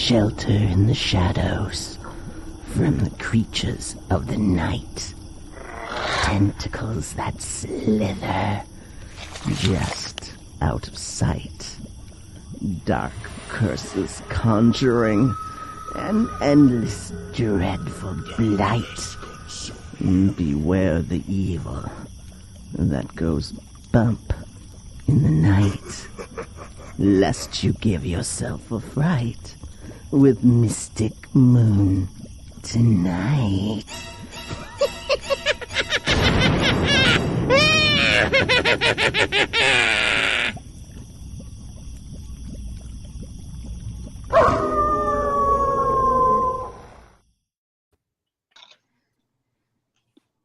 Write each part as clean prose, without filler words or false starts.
shelter in the shadows from the creatures of the night. Tentacles that slither just out of sight. Dark curses conjuring an endless dreadful blight. Beware the evil that goes bump in the night, lest you give yourself a fright with Mystic Moon tonight.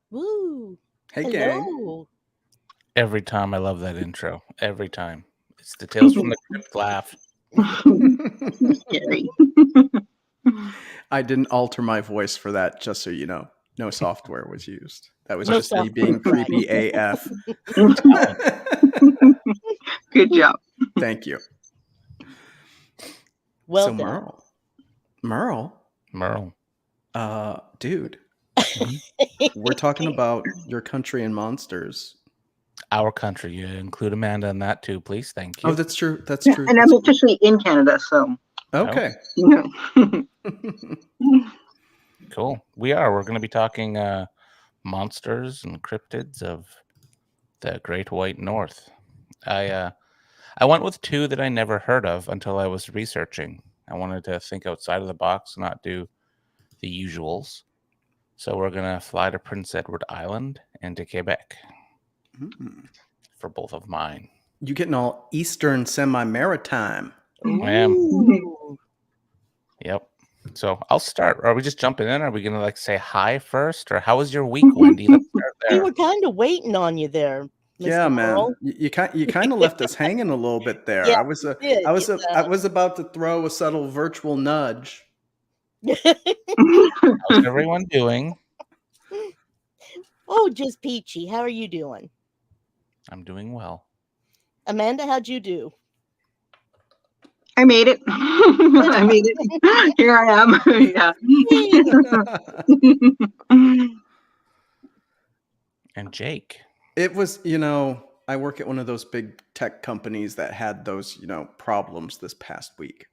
Woo! Hey, Hello. gang. Every time I love that intro. Every time. It's the Tales from the Crypt laugh. Scary. I didn't alter my voice for that, just so you know. No software was used. That was No just me software, being right. creepy AF. Good job. Thank you. Well so done. Merle, Merle. dude, we're talking about your country and monsters. Our country. You include Amanda in that too, please. Thank you. Oh, that's true. That's Yeah, true. and That's I'm officially in Canada, so okay. you know. Cool. We're going to be talking monsters and cryptids of the Great White North. I went with two that I never heard of until I was researching. I wanted to think outside of the box, not do the usuals. So we're going to fly to Prince Edward Island and to Quebec for both of mine. You getting all Eastern semi-maritime. I am. Ooh. Yep. So I'll start. Are we just jumping in? Are we going to say hi first? Or how was your week, Wendy? Let's start We there. were kind of waiting on you there, Mr. Yeah, man. Merle. You kind of left us hanging a little bit there. Yeah, I was did. I was about to throw a subtle virtual nudge. How's everyone doing? Oh, just peachy. How are you doing? I'm doing well. Amanda, how'd you do? I made it. I made it. Here I am. Yeah. And Jake. It was, I work at one of those big tech companies that had those, problems this past week.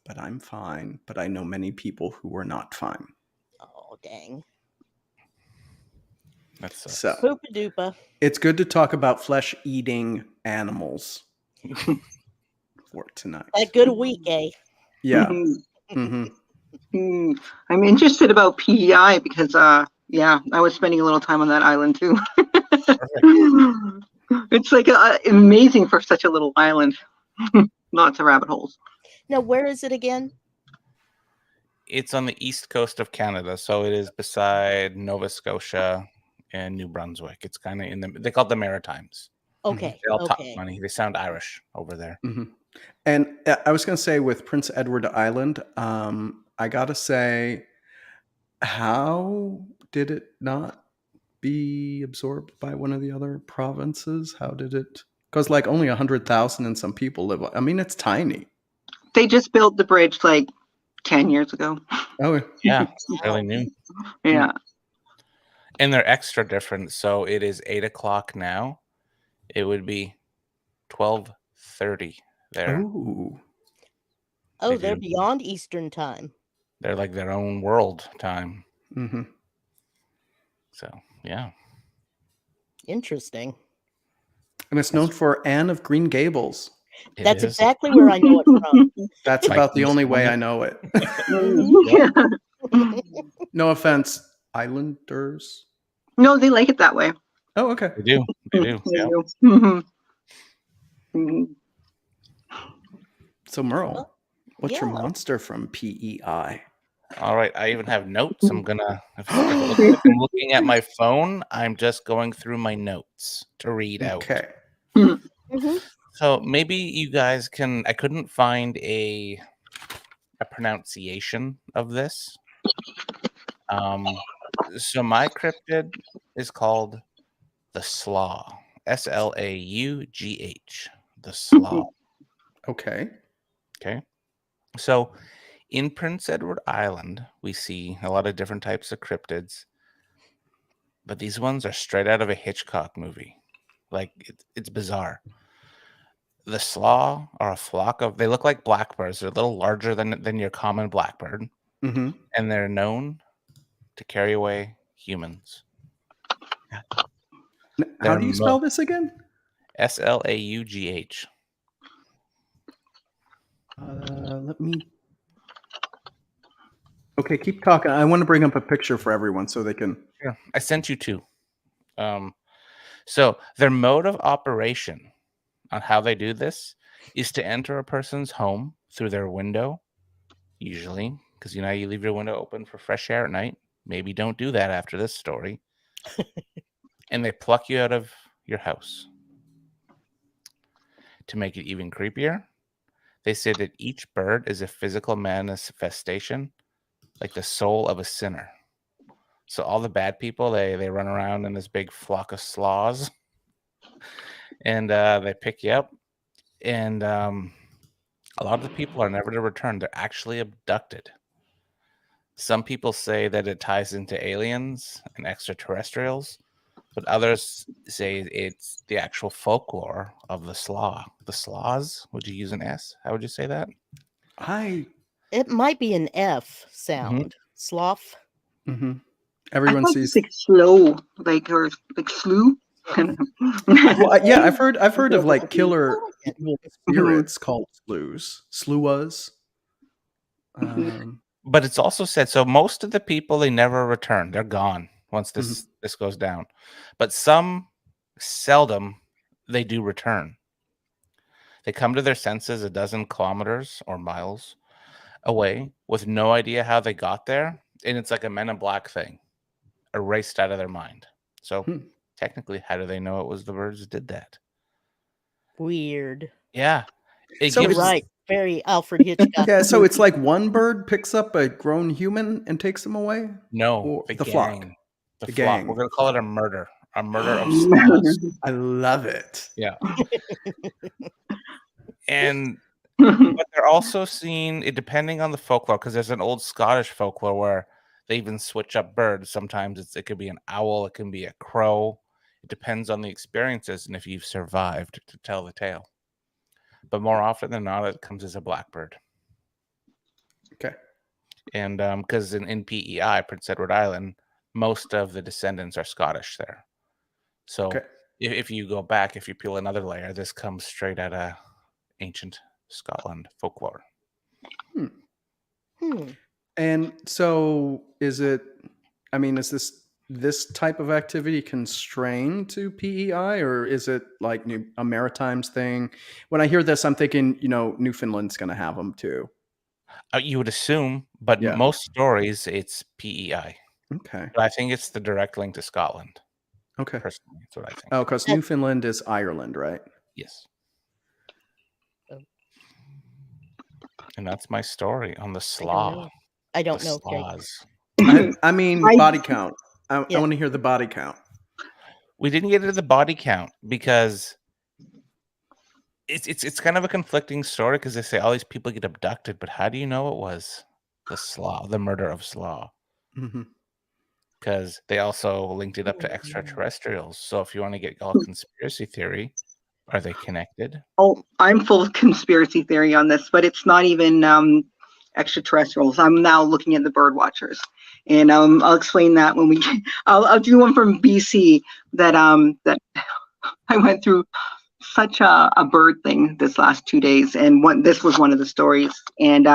But I'm fine. But I know many people who were not fine. Oh, dang. That's So Poopa doopa. it's good to talk about flesh-eating animals for tonight. That good a week, eh? Yeah. Mm-hmm. I'm interested about PEI because, I was spending a little time on that island too. It's like amazing for such a little island. Lots of rabbit holes. Now, where is it again? It's on the east coast of Canada, so it is beside Nova Scotia and New Brunswick. It's kind of they call it the Maritimes. Okay. They all talk Okay. money. They sound Irish over there. Mm-hmm. And I was going to say with Prince Edward Island, I got to say, how did it not be absorbed by one of the other provinces? How did it? Because only 100,000 and some people live. I mean, it's tiny. They just built the bridge 10 years ago. Oh, Yeah, it's really new. Yeah. And they're extra different. So it is 8:00 now. It would be 12:30 there. Ooh. Oh, They they're do. beyond Eastern time. They're like their own world time. Mm-hmm. So, yeah. Interesting. And it's known for Anne of Green Gables. It That's is. exactly where I know it from. That's My about the niece only way woman. I know it. Yeah. No offense, Islanders. No, they like it that way. Oh, okay. They do. They do. They Yeah. do. Mhm. Mhm. So, Merle, what's your Yeah. monster from PEI? All right. I even have notes. I'm gonna. If it looks like I'm looking at my phone, I'm just going through my notes to read out. Okay. Mhm. So maybe you guys can. I couldn't find a pronunciation of this. So my cryptid is called the Slaugh. Slaugh. The Slaugh. Okay. Okay. So In Prince Edward Island, we see a lot of different types of cryptids, but these ones are straight out of a Hitchcock movie. Like, it's bizarre. The slaw are a flock of, they look like blackbirds. They're a little larger than your common blackbird, Mm-hmm. and they're known to carry away humans. How do you spell this again? Slaugh. Let me. Okay, keep talking. I want to bring up a picture for everyone so they can. Sure. I sent you two. So their mode of operation on how they do this is to enter a person's home through their window, usually, because you leave your window open for fresh air at night. Maybe don't do that after this story. And they pluck you out of your house. To make it even creepier, they say that each bird is a physical manifestation, like the soul of a sinner. So all the bad people, they run around in this big flock of sloths, and they pick you up. And a lot of the people are never to return. They're actually abducted. Some people say that it ties into aliens and extraterrestrials, but others say it's the actual folklore of the slough. The sloths? Would you use an S? How would you say that? It might be an F sound. Sloth. Mm-hmm. I Everyone thought sees. it's like slow, or like slew. Well, yeah, I've heard of like killer evil spirits called sluas. But it's also said, so most of the people, they never return. They're gone once this goes down. But some, seldom, they do return. They come to their senses a dozen kilometers or miles away with no idea how they got there. And it's like a Men in Black thing, erased out of their mind. So technically, how do they know it was the birds that did that? Weird. Yeah. You're right. Very Alfred Hitchcock. Yeah, so it's like one bird picks up a grown human and takes him away? No, Or the flock. gang. The flock. gang. We're going to call it a murder. A murder of sloths. I love it. Yeah. And but they're also seen, depending on the folklore, because there's an old Scottish folklore where they even switch up birds. Sometimes it could be an owl, it can be a crow. It depends on the experiences and if you've survived to tell the tale. But more often than not, it comes as a blackbird. Okay. And because in PEI, Prince Edward Island, most of the descendants are Scottish there. So if you go back, if you peel another layer, this comes straight out of ancient Scotland folklore. And so is this type of activity constrained to PEI, or is it like a Maritimes thing? When I hear this, I'm thinking, Newfoundland's going to have them too. You would assume, but most stories, it's PEI. Okay. But I think it's the direct link to Scotland. Okay. Personally, that's what I think. Oh, because Newfoundland is Ireland, right? Yes. And that's my story on the slough. I don't know. I mean, body count. I want to hear the body count. We didn't get into the body count because it's kind of a conflicting story, because they say all these people get abducted, but how do you know it was the slough, the murder of slough? Because they also linked it up to extraterrestrials. So if you want to get all conspiracy theory, are they connected? Oh, I'm full of conspiracy theory on this, but it's not even extraterrestrials. I'm now looking at the bird watchers, and I'll explain that when we. I'll do one from BC that that I went through such a bird thing this last 2 days, and this was one of the stories, and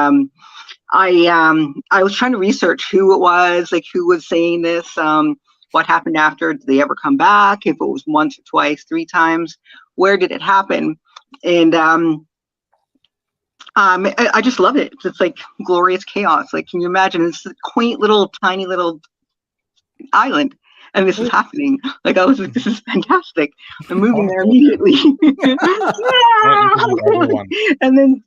I was trying to research who it was, like who was saying this, what happened after, did they ever come back, if it was once or twice, 3 times, where did it happen, and I just love it. It's like glorious chaos. Like, can you imagine? It's a quaint little, tiny little island, and this is happening. Like, I was like, this is fantastic. I'm moving there immediately. And then,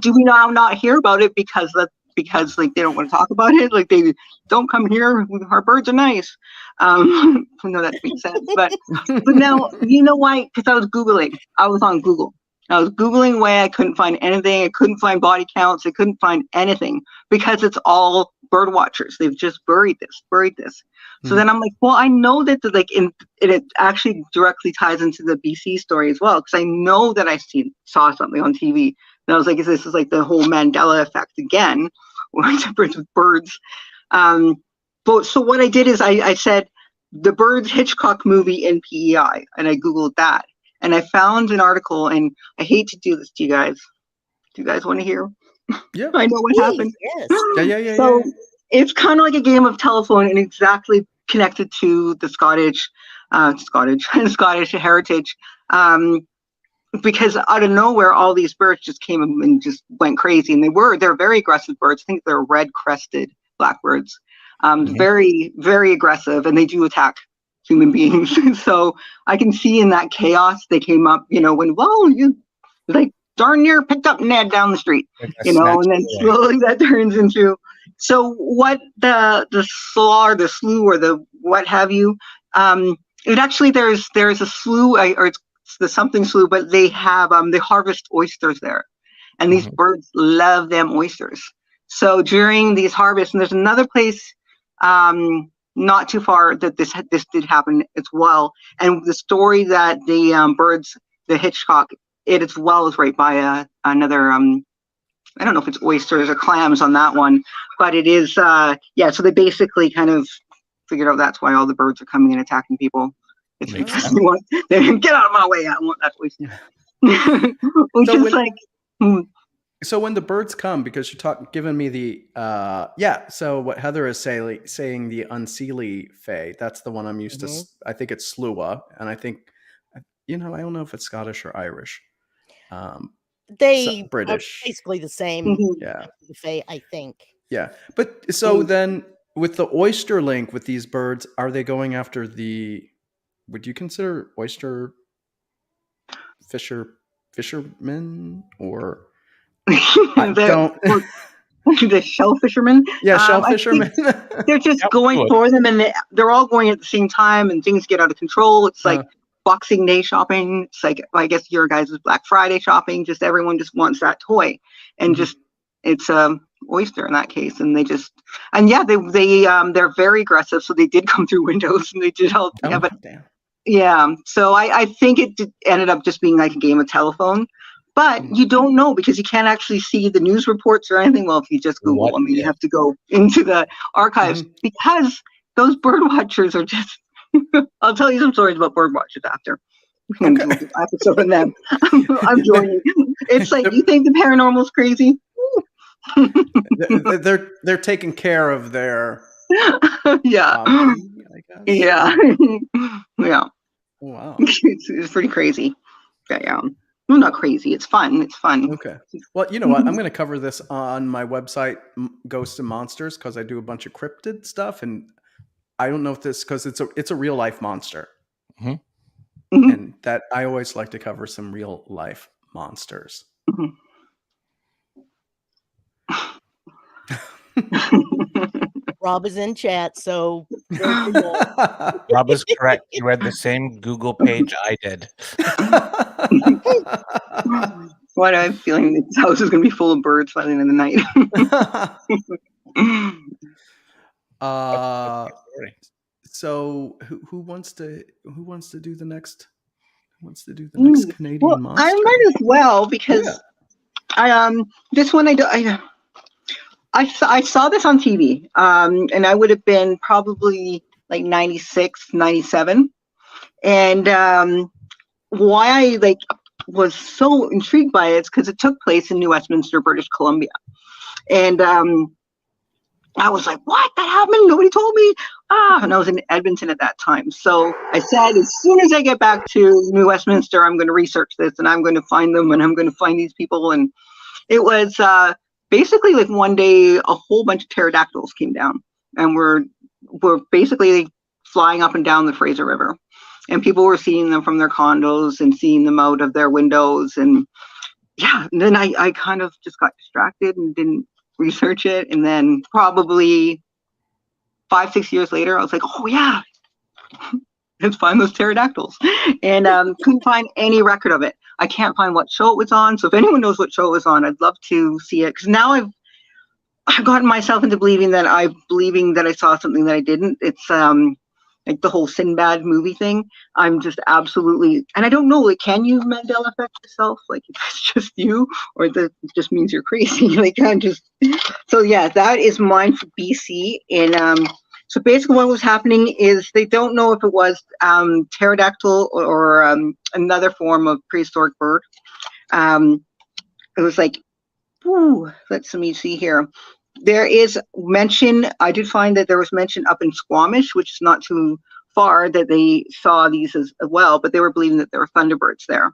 do we now not hear about it because like they don't want to talk about it? Like, they don't come here. Our birds are nice. I know that makes sense, but now you know why? Because I was Googling. I was on Google. I was Googling away. I couldn't find anything. I couldn't find body counts. I couldn't find anything because it's all bird watchers. They've just buried this. So then I'm like, well, I know that it actually directly ties into the BC story as well, because I know that I saw something on TV. And I was like, this is like the whole Mandela effect again, with birds. But so what I did is I said the Birds Hitchcock movie in PEI, and I Googled that. And I found an article, and I hate to do this to you guys. Do you guys want to hear? Yeah. I know what happened. Yes. Yeah. So it's kind of like a game of telephone, and exactly connected to the Scottish heritage. Because out of nowhere, all these birds just came and just went crazy, and they're very aggressive birds. I think they're red-crested blackbirds, very, very aggressive, and they do attack human beings. So I can see in that chaos they came up, when you like darn near picked up Ned down the street, and then slowly that turns into. So what the slough or the what have you, it actually there's a slough or it's the something slough, but they have they harvest oysters there, and these birds love them oysters. So during these harvests, and there's another place not too far that this did happen as well. And the story that the birds, the Hitchcock, it as well is right by another I don't know if it's oysters or clams on that one, but it is so they basically kind of figured out that's why all the birds are coming and attacking people. It's because they get out of my way. I want that oyster. So when the birds come, because you're giving me the so what Heather is saying the unseelie fae, that's the one I'm used to. I think it's Slua, and I think I don't know if it's Scottish or Irish. They British, are basically the same. Yeah, the fae, I think. Yeah, but so then with the oyster link with these birds, are they going after the? Would you consider oyster fishermen or? The shell fishermen. Yeah, shell fishermen. They're just going for them, and they're all going at the same time, and things get out of control. It's like Boxing Day shopping. It's like, I guess your guys' Black Friday shopping. Just everyone just wants that toy, and just it's oyster in that case, and they're very aggressive. So they did come through windows, and they did all. So I think it ended up just being like a game of telephone. But you don't know because you can't actually see the news reports or anything. Well, if you just Google them, you have to go into the archives because those bird watchers are just. I'll tell you some stories about bird watchers after. I'm doing an episode on them. I'm joining. It's like you think the paranormal's crazy. They're taking care of their. Yeah. I guess. Yeah. Yeah. Wow. It's pretty crazy. Yeah. Well, not crazy. It's fun. It's fun. Okay. Well, you know what? I'm going to cover this on my website, Ghosts and Monsters, because I do a bunch of cryptid stuff, and I don't know if this because it's a real life monster, and that I always like to cover some real life monsters. Rob is in chat, so Rob is correct. He read the same Google page I did. Why do I have a feeling this house is going to be full of birds by the end of the night? So who wants to do the next? Who wants to do the next Canadian monster? I might as well because this one I saw this on TV, and I would have been probably like 96, 97. And why I was so intrigued by it is because it took place in New Westminster, British Columbia. And I was like, what? That happened? Nobody told me. And I was in Edmonton at that time. So I said, as soon as I get back to New Westminster, I'm going to research this, and I'm going to find them, and I'm going to find these people. And it was basically like one day, a whole bunch of pterodactyls came down, and were basically flying up and down the Fraser River. And people were seeing them from their condos and seeing them out of their windows. And and then I kind of just got distracted and didn't research it. And then probably 5-6 years later, I was like, oh yeah, let's find those pterodactyls. And couldn't find any record of it. I can't find what show it was on. So if anyone knows what show it was on, I'd love to see it, because now I've gotten myself into believing that I saw something that I didn't. It's like the whole Sinbad movie thing. I'm just absolutely, and I don't know, like, can you Mandela effect yourself? Like, if it's just you, or that just means you're crazy. Like, so yeah, that is mine for BC. And so basically what was happening is they don't know if it was pterodactyl or another form of prehistoric bird. It was like, let me see here. There is mention, I did find that there was mention up in Squamish, which is not too far, that they saw these as well, but they were believing that there were thunderbirds there.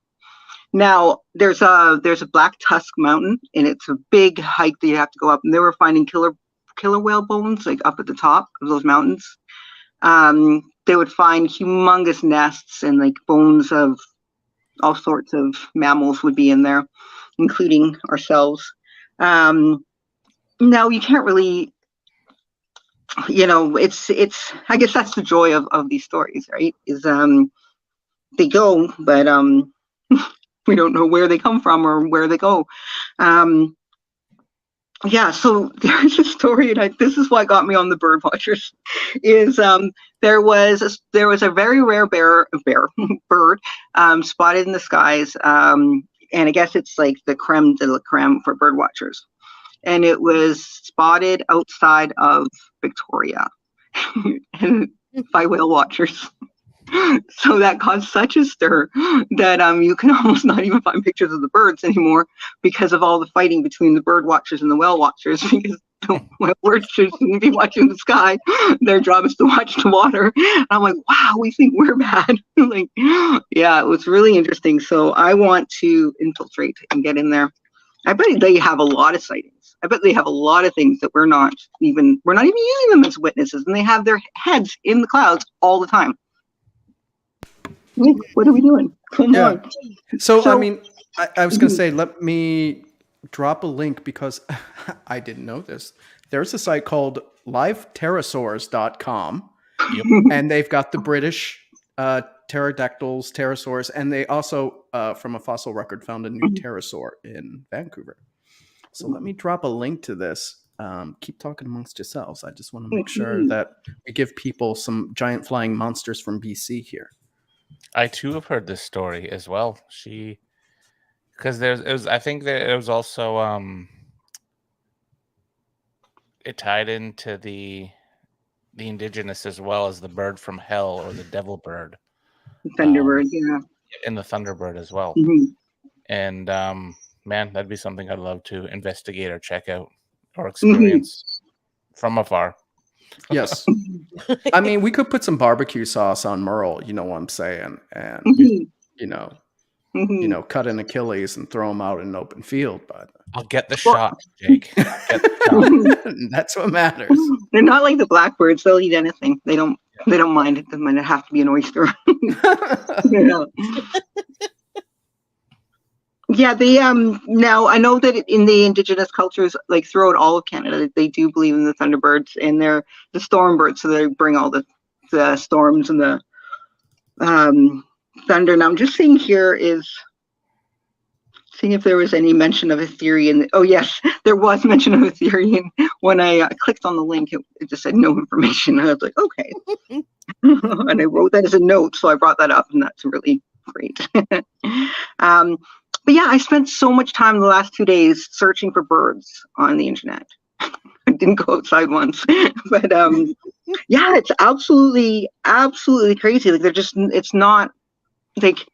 Now, there's a Black Tusk Mountain, and it's a big hike that you have to go up, and they were finding killer whale bones, like, up at the top of those mountains. They would find humongous nests, and like bones of all sorts of mammals would be in there, including ourselves. No, you can't really, it's, I guess that's the joy of these stories, right? Is they go, but we don't know where they come from or where they go. Yeah, so there's a story, and this is what got me on the bird watchers, is there was a very rare bird spotted in the skies, and I guess it's like the creme de la creme for bird watchers. And it was spotted outside of Victoria by whale watchers. So that caused such a stir that you can almost not even find pictures of the birds anymore because of all the fighting between the bird watchers and the whale watchers, because the whale watchers shouldn't be watching the sky. Their job is to watch the water. And I'm like, wow, we think we're bad. Like, yeah, it was really interesting. So I want to infiltrate and get in there. I bet they have a lot of sightings. I bet they have a lot of things that we're not even using them as witnesses, and they have their heads in the clouds all the time. What are we doing? Come on. So, I mean, I was going to say, let me drop a link, because I didn't know this. There's a site called livepterosaurs.com, and they've got the British pterodactyls, pterosaurs, and they also, from a fossil record, found a new pterosaur in Vancouver. So let me drop a link to this. Keep talking amongst yourselves. I just want to make sure that we give people some giant flying monsters from BC here. I too have heard this story as well. Because I think that it was also it tied into the indigenous as well as the bird from hell, or the devil bird. Thunderbird, yeah. And the thunderbird as well. And man, that'd be something I'd love to investigate or check out or experience from afar. Yes. I mean, we could put some barbecue sauce on Merle, you know what I'm saying? And, cut an Achilles and throw him out in an open field. But I'll get the shot, Jake. That's what matters. They're not like the blackbirds. They'll eat anything. They don't mind it. It might have to be an oyster. Yeah, they now I know that in the indigenous cultures, like throughout all of Canada, they do believe in the thunderbirds, and they're the storm birds, so they bring all the storms and the thunder. Now I'm just seeing if there was any mention of a theory oh yes, there was mention of a theory, and when I clicked on the link, it just said no information. I was like, okay. And I wrote that as a note, so I brought that up, and that's really great. But yeah, I spent so much time the last 2 days searching for birds on the internet. I didn't go outside once, but yeah, it's absolutely crazy. Like it's not like,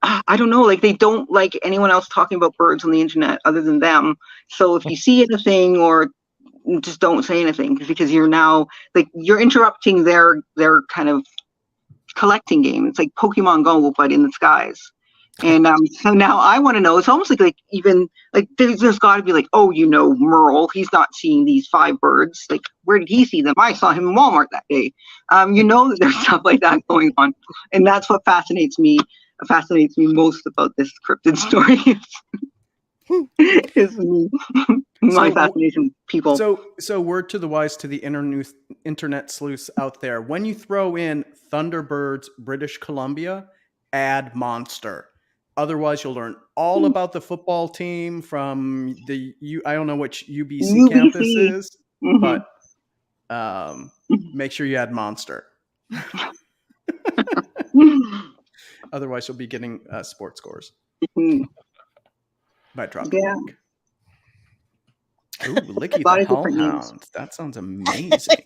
I don't know, like they don't like anyone else talking about birds on the internet other than them. So if you see anything, or just don't say anything, because you're now like, you're interrupting their kind of collecting game. It's like Pokemon Go, but in the skies. And so now I want to know, it's almost like even like there's got to be like, oh, Merle, he's not seeing these 5 birds. Like, where did he see them? I saw him in Walmart that day. That there's stuff like that going on. And that's what fascinates me most about this cryptid story. is my fascination with people. So word to the wise to the internet sleuths out there: when you throw in Thunderbirds British Columbia, add monster. Otherwise, you'll learn all about the football team from the I don't know which UBC UBC. campus is, Mhm. but make sure you add Monster. Otherwise, you'll be getting sports scores by dropping Yeah. link. Ooh, Licky lot the of different names. Hellhound. That sounds amazing.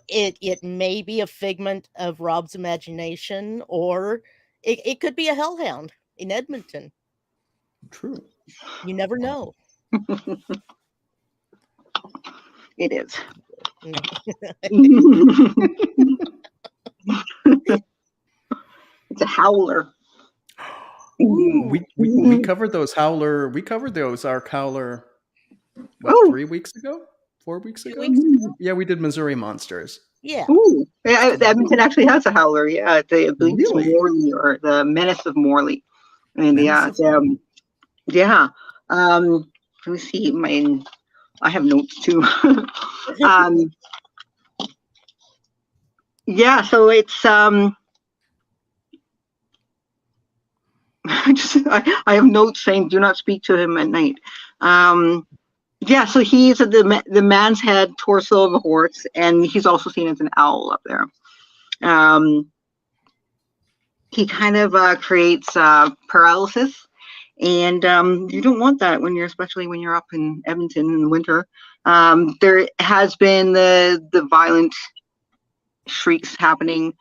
It may be a figment of Rob's imagination, or it could be a hellhound in Edmonton. True. You never know. It is. It's a howler. We covered those howler. We covered those arc howler. What, Oh. 3 weeks ago? 4 weeks 2 ago? weeks ago? Yeah, we did Missouri Monsters. Yeah. Ooh. Yeah, Edmonton actually has a howler. Yeah, I believe it's Really? Morley, or the Menace of Morley. And Menace of yeah. Let me see. I have notes too. Yeah, so it's I have notes saying do not speak to him at night. Yeah, so he's the man's head, torso of a horse, and he's also seen as an owl up there. He kind of creates paralysis, and you don't want that especially when you're up in Edmonton in the winter. There has been the violent shrieks happening.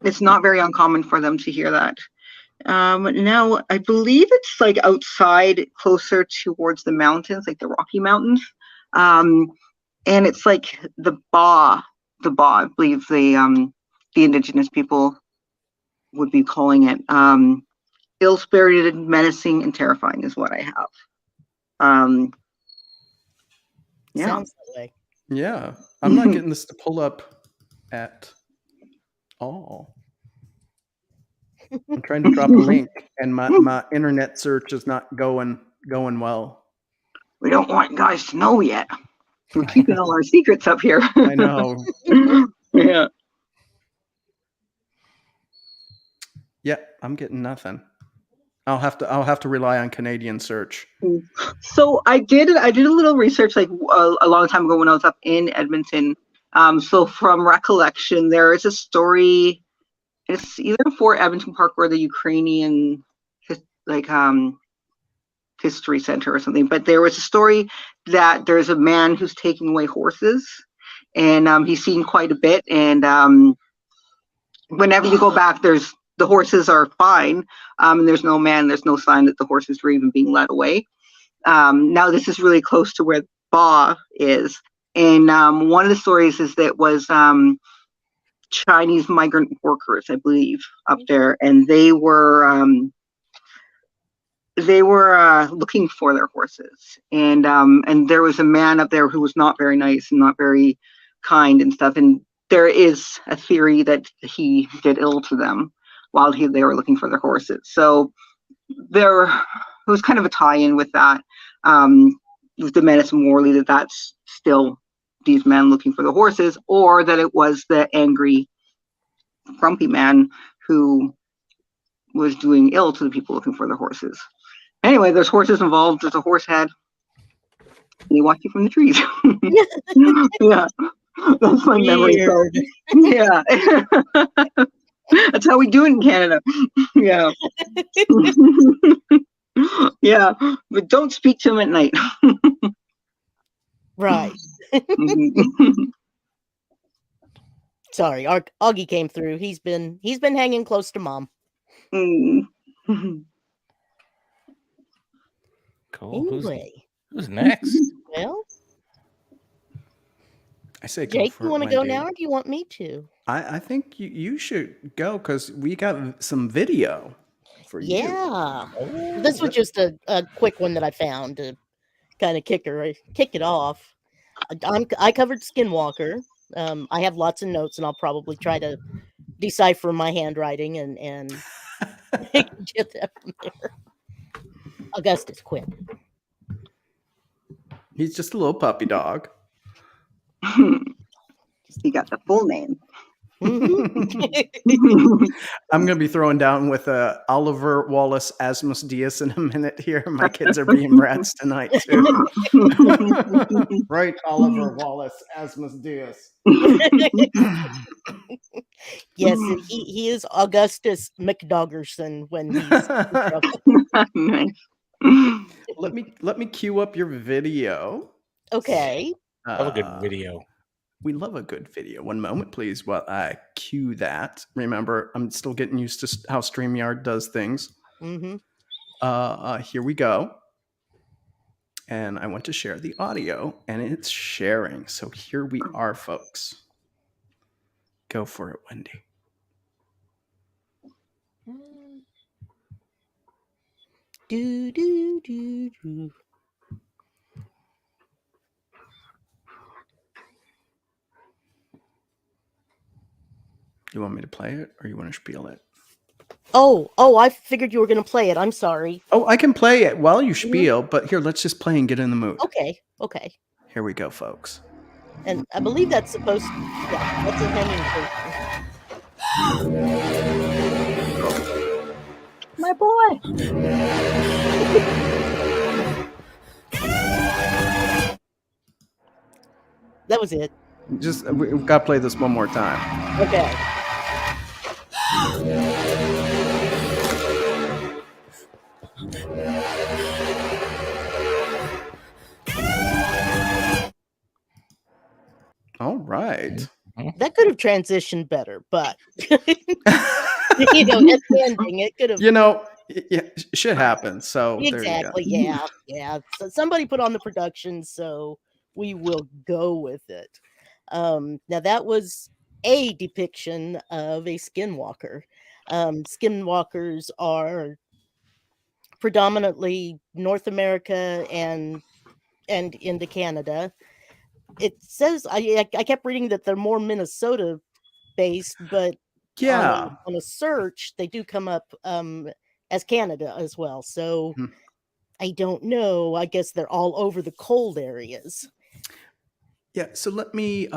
It's not very uncommon for them to hear that. Now, I believe it's like outside, closer towards the mountains, like the Rocky Mountains. And it's like the Ba, I believe the indigenous people would be calling it. Ill-spirited, menacing, and terrifying is what I have. Yeah. Sounds that way. Yeah. I'm not getting this to pull up at all. I'm trying to drop a link, and my internet search is not going well. We don't want guys to know yet. We're keeping all our secrets up here. I know. Yeah. Yeah, I'm getting nothing. I'll have to rely on Canadian search. So I did a little research like a long time ago when I was up in Edmonton. So from recollection, there is a story. It's either for Edmonton Park or the Ukrainian history center or something. But there was a story that there's a man who's taking away horses, and he's seen quite a bit. And whenever you go back, the horses are fine, and there's no man, there's no sign that the horses were even being led away. Now this is really close to where Ba is, and one of the stories is that was Chinese migrant workers, I believe, up there, and they were looking for their horses, and there was a man up there who was not very nice and not very kind and stuff, and there is a theory that he did ill to them while they were looking for their horses. So there was kind of a tie-in with that, with the Menace of Morley, that's still these men looking for the horses, or that it was the angry, grumpy man who was doing ill to the people looking for the horses. Anyway, there's horses involved. There's a horse head. And they watch you from the trees. Yeah, that's my memory. So, yeah. That's how we do it in Canada. Yeah. Yeah, but don't speak to him at night. Right. Sorry, Augie came through. He's been hanging close to Mom. Cool. Anyway, Who's next? well, I say, Jake, go for you want to it, go Wendy. now, or do you want me to? I think you should go because we got some video for you. Yeah. This was just a quick one that I found to kind of kick it off. I covered Skinwalker. I have lots of notes, and I'll probably try to decipher my handwriting and get that from there. Augustus, quit. He's just a little puppy dog. He got the full name. Mhm. I'm going to be throwing down with Oliver Wallace Asmus Diaz in a minute here. My kids are being brats tonight, too. Right, Oliver Wallace Asmus Diaz. Yes, he is Augustus McDoggerson when he's in trouble. Nice. let me cue up your video. Okay. Have a good Uh, video. We love a good video. One moment, please, while I cue that. Remember, I'm still getting used to how StreamYard does things. Mm-hmm. Here we go. And I want to share the audio, and it's sharing. So here we are, folks. Go for it, Wendy. Do do do do. You want me to play it, or you want to spiel it? Oh! I figured you were going to play it. I'm sorry. Oh, I can play it while you spiel, but here, let's just play and get in the mood. Okay. Here we go, folks. And I believe that's supposed to. Yeah, that's a hemming version. My boy. That was it. Just we've got to play this one more time. Okay. All right. That could have transitioned better, but at the ending, it could have. Yeah, shit happens. So Exactly. There you go. Yeah. So somebody put on the production, so we will go with it. Now that was a depiction of a skinwalker. Skinwalkers are predominantly North America and into Canada. It says I kept reading that they're more Minnesota based, but Yeah. on a search they do come up as Canada as well. So I don't know. I guess they're all over the cold areas. Yeah, so let me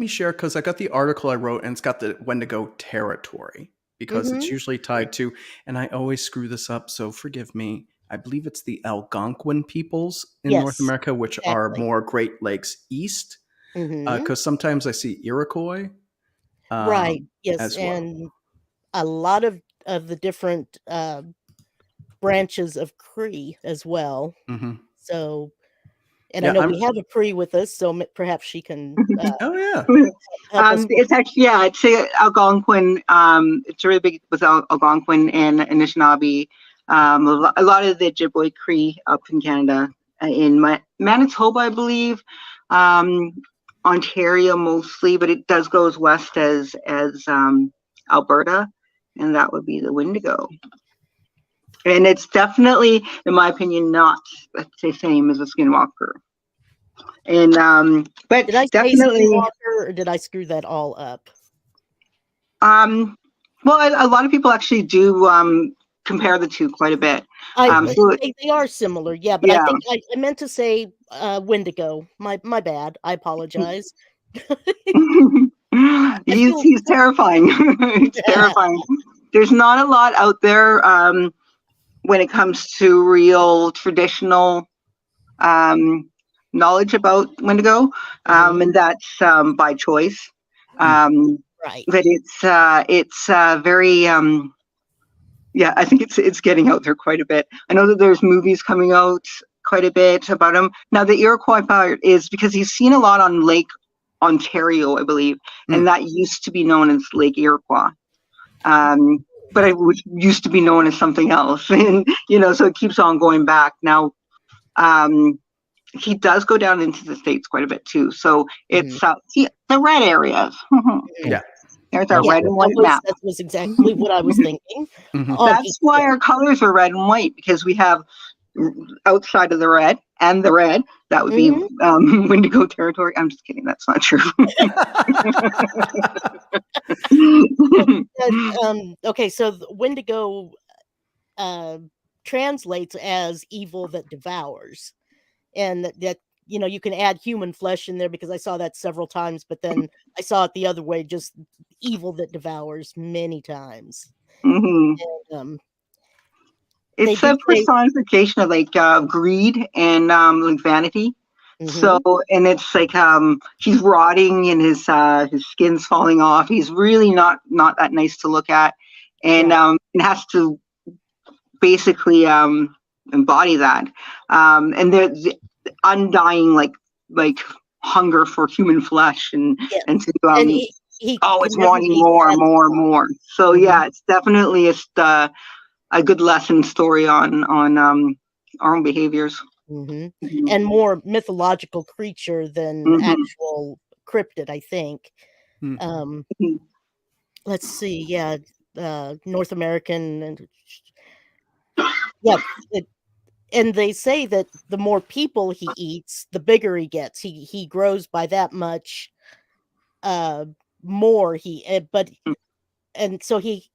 share, because I got the article I wrote, and it's got the Wendigo territory, because it's usually tied to, and I always screw this up, so forgive me. I believe it's the Algonquin peoples in North Yes, America, which are exactly. more Great Lakes east, Mhm. because sometimes I see Iroquois. Right. Yes, as well. and a lot of the different branches of Cree as well. Mhm. So, and I Yeah, know we have a Cree with us, so perhaps she can Oh yeah. help us. It's actually, yeah, it's Algonquin. It's really big with Algonquin and Anishinaabe. A lot of the Ojibwe Cree up in Canada, in Manitoba, I believe, Ontario mostly, but it does go as west as Alberta, and that would be the Wendigo. And it's definitely, in my opinion, not the same as a skinwalker. And but Did I say definitely, skinwalker, or did I screw that all up? well, a lot of people actually do compare the two quite a bit. They are similar, yeah, but Yeah. I think I meant to say Wendigo. My bad. I apologize. He's terrifying. It's terrifying. There's not a lot out there when it comes to real traditional knowledge about Wendigo, and that's by choice. Right. But it's very yeah, I think it's getting out there quite a bit. I know that there's movies coming out quite a bit about him. Now the Iroquois part is because he's seen a lot on Lake Ontario, I believe, and that used to be known as Lake Iroquois. But it used to be known as something else, and so it keeps on going back. Now, he does go down into the States quite a bit too. So it's the red areas. Yeah. There's our red and white map. That was exactly what I was thinking. That's why our colors are red and white, because we have outside of the red and the red, that would be Wendigo territory. I'm just kidding. That's not true. Okay, so the Wendigo translates as evil that devours, and that you can add human flesh in there because I saw that several times, but then I saw it the other way, just evil that devours many times. hmm And, It's do a say- personification of like greed and like vanity. So, and it's like he's rotting and his skin's falling off. He's really not that nice to look at, and it has to basically embody that. And there's undying like hunger for human flesh and to and he always can never wanting be more, satisfied. more. So yeah, it's definitely just a good lesson story on our own behaviors. And more mythological creature than actual cryptid, I think. Let's see, North American, and and they say that the more people he eats, the bigger he gets. He grows by that much more. And so he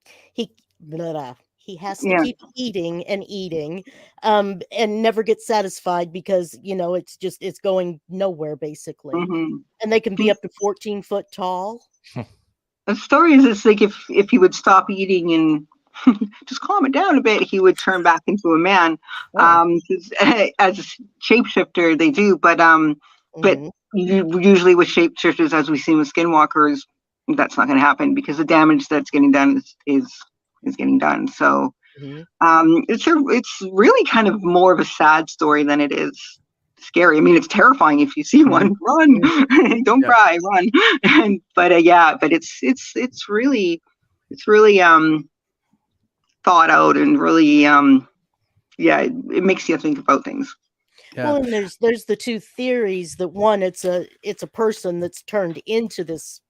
has to keep eating and eating, and never get satisfied because it's going nowhere basically. And they can be up to 14 foot tall. The story is it's like if he would stop eating and just calm it down a bit, he would turn back into a man. As a shapeshifter, they do, but usually with shapeshifters, as we see with skinwalkers, that's not going to happen because the damage that's getting done is getting done. So it's really kind of more of a sad story than it is scary. I mean, it's terrifying if you see one. Run, don't cry, run. But it's really thought out and really it makes you think about things. Well, and there's the two theories that one, it's a person that's turned into this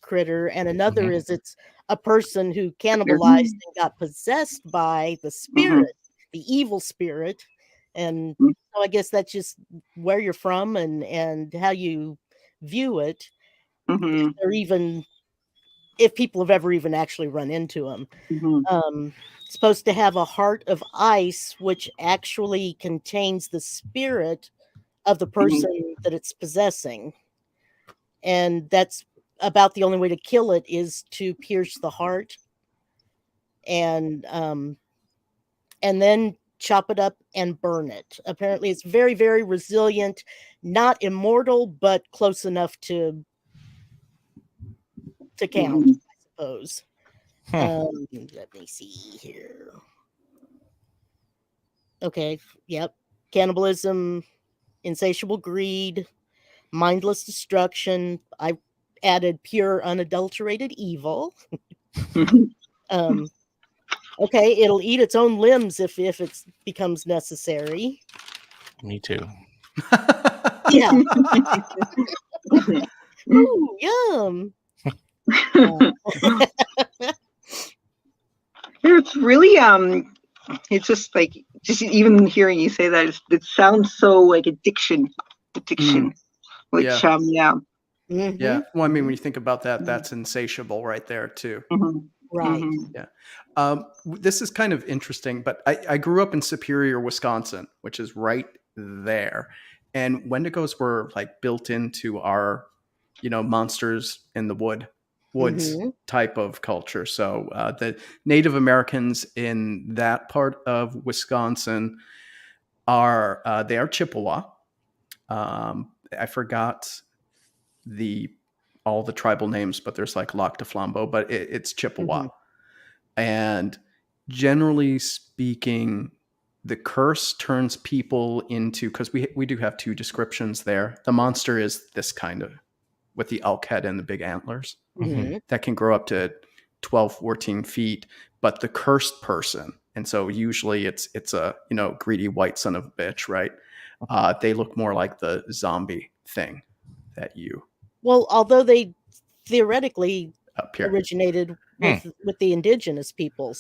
critter, and another is it's a person who cannibalized and got possessed by the spirit, the evil spirit. And so I guess that's just where you're from and how you view it. Or even if people have ever even actually run into them. Supposed to have a heart of ice, which actually contains the spirit of the person that it's possessing. And that's about the only way to kill it is to pierce the heart and then chop it up and burn it. Apparently it's very, very resilient, not immortal, but close enough to count, I suppose. Let me see here. Okay, yep. Cannibalism, insatiable greed, mindless destruction. I added pure, unadulterated evil. Okay, it'll eat its own limbs if it becomes necessary. Me too. Yeah. Ooh, yum. It's really it's just like even hearing you say that it sounds so like addiction, which yeah. Well, I mean, when you think about that, that's insatiable right there too. Right. Yeah. This is kind of interesting, but I grew up in Superior, Wisconsin, which is right there. And Wendigos were like built into our, monsters in the woods type of culture. So the Native Americans in that part of Wisconsin they are Chippewa. I forgot all the tribal names, but there's like Lac de Flambeau, but it's Chippewa. And generally speaking, the curse turns people into, because we do have two descriptions there. The monster is this kind of, with the elk head and the big antlers, that can grow up to 12, 14 feet, but the cursed person. And so usually it's a, greedy white son of a bitch, right? They look more like the zombie thing that you. Well, although they theoretically originated with the indigenous people,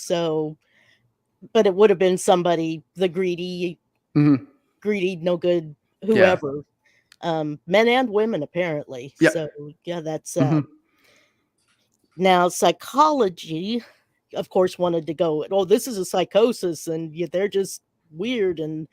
but it would have been somebody, the greedy, no good, whoever, men and women apparently. Yep. So yeah, that's now psychology, of course, wanted to go, oh, this is a psychosis, and they're just weird, and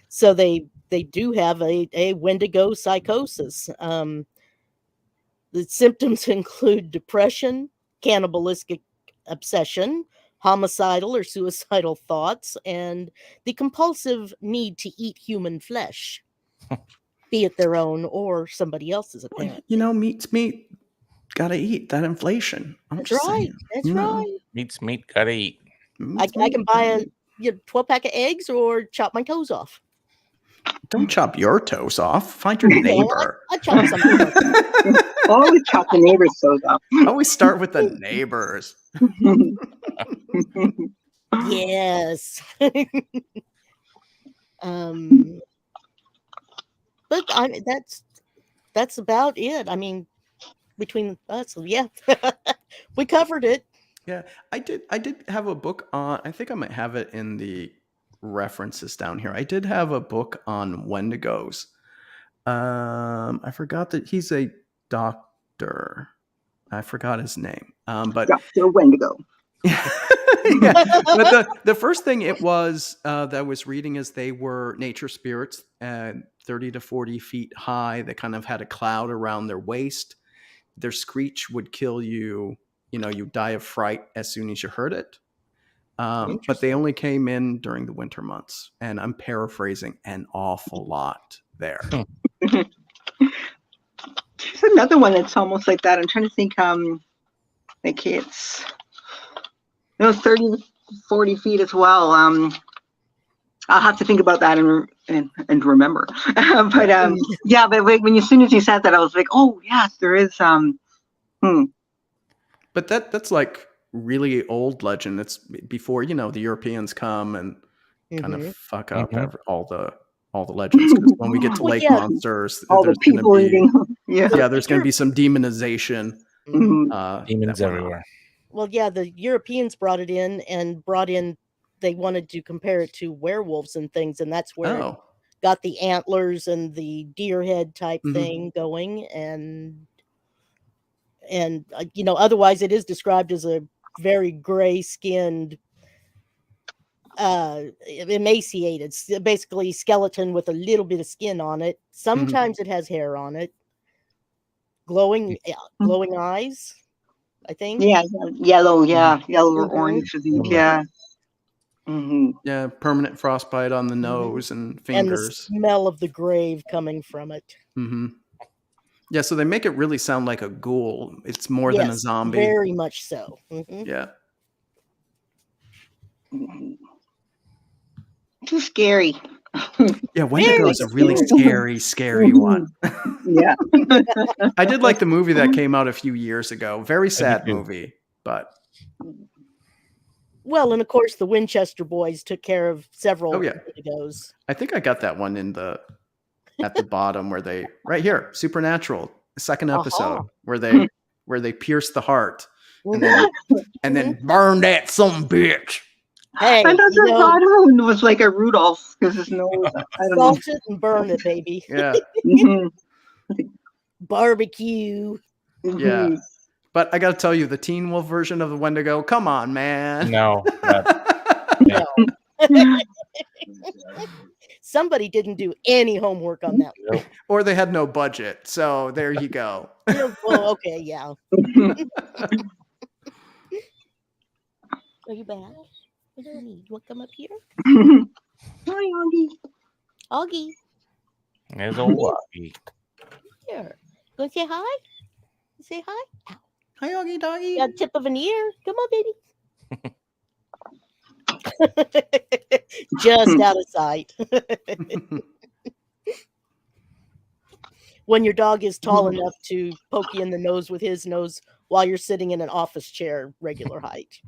so they they do have a Wendigo psychosis. The symptoms include depression, cannibalistic obsession, homicidal or suicidal thoughts, and the compulsive need to eat human flesh, be it their own or somebody else's, apparently. You know, meat's meat. Gotta eat that inflation. I'm That's just right. saying. That's you know, right. Meat's meat, gotta eat. meat's I meat, can buy gotta a eat. 12-pack of eggs or chop my toes off. Don't chop your toes off. Find your Well, neighbor. I chop something else. Always chop the neighbor's toes off. Always start with the neighbors. Yes. But that's about it. I mean, between us, yeah, we covered it. Yeah, I did have a book on. I think I might have it in the references down here. I did have a book on Wendigos. I forgot that he's a doctor. I forgot his name. But Dr. Wendigo. yeah, but the first thing it was that I was reading is they were nature spirits, 30 to 40 feet high. They kind of had a cloud around their waist. Their screech would kill you. You know, you die of fright as soon as you heard it. But they only came in during the winter months, and I'm paraphrasing an awful lot there. There's another one that's almost like that. I'm trying to think. Like it's 30, 40 feet as well. I'll have to think about that and remember. But yeah, but when as soon as you said that, I was like, oh yes, there is. But that's like really old legend. It's before the Europeans come and kind of fuck up all the legends. 'Cause when we get to Well, lake yeah. monsters, All the there's gonna people be eating. Yeah. there's going to be some demonization. Mhm. Demons that went on. everywhere. Well, yeah, the Europeans brought in. They wanted to compare it to werewolves and things, and that's where it Oh, got the antlers and the deer head type Mhm. thing going, and otherwise it is described as a very gray skinned, emaciated, basically skeleton with a little bit of skin on it. Sometimes it has hair on it, glowing eyes, I think. Yeah, yellow. Yeah, yellow or Mhm. orange. I think. Mhm. Yeah. Hmm. yeah, permanent frostbite on the nose and And the fingers. smell of the grave coming from it. Yeah, so they make it really sound like a ghoul. It's more than a Yes, zombie. very much so. Mhm. Yeah. Too scary. Yeah, Wendigo is a really scary one. Yeah. I did like the movie that came out a few years ago. Very sad too. movie, but Well, and of course the Winchester boys took care of several Oh, yeah. Wendigos. I think I got that one at the bottom where they right here, Supernatural, the second episode where they pierce the heart and then burn that some bitch. Hey, I thought the bottom was like a Rudolph because his nose. I don't know. salt it and burn it, baby. Yeah. Mhm. Barbecue. Yeah. But I got to tell you, the Teen Wolf version of the Wendigo, come on, man. No. Somebody didn't do any homework on that one. Or they had no budget. So there you go. Yeah, well, okay, yeah. Are you back? What do you need? You want to come up here? Hi, Augie. Augie, There's old Augie. here. Go say hi? Say hi? Ow. Hi, Augie Doggy. Got a tip of an ear. Come on, baby. Just out of sight. When your dog is tall enough to poke you in the nose with his nose while you're sitting in an office chair, regular height.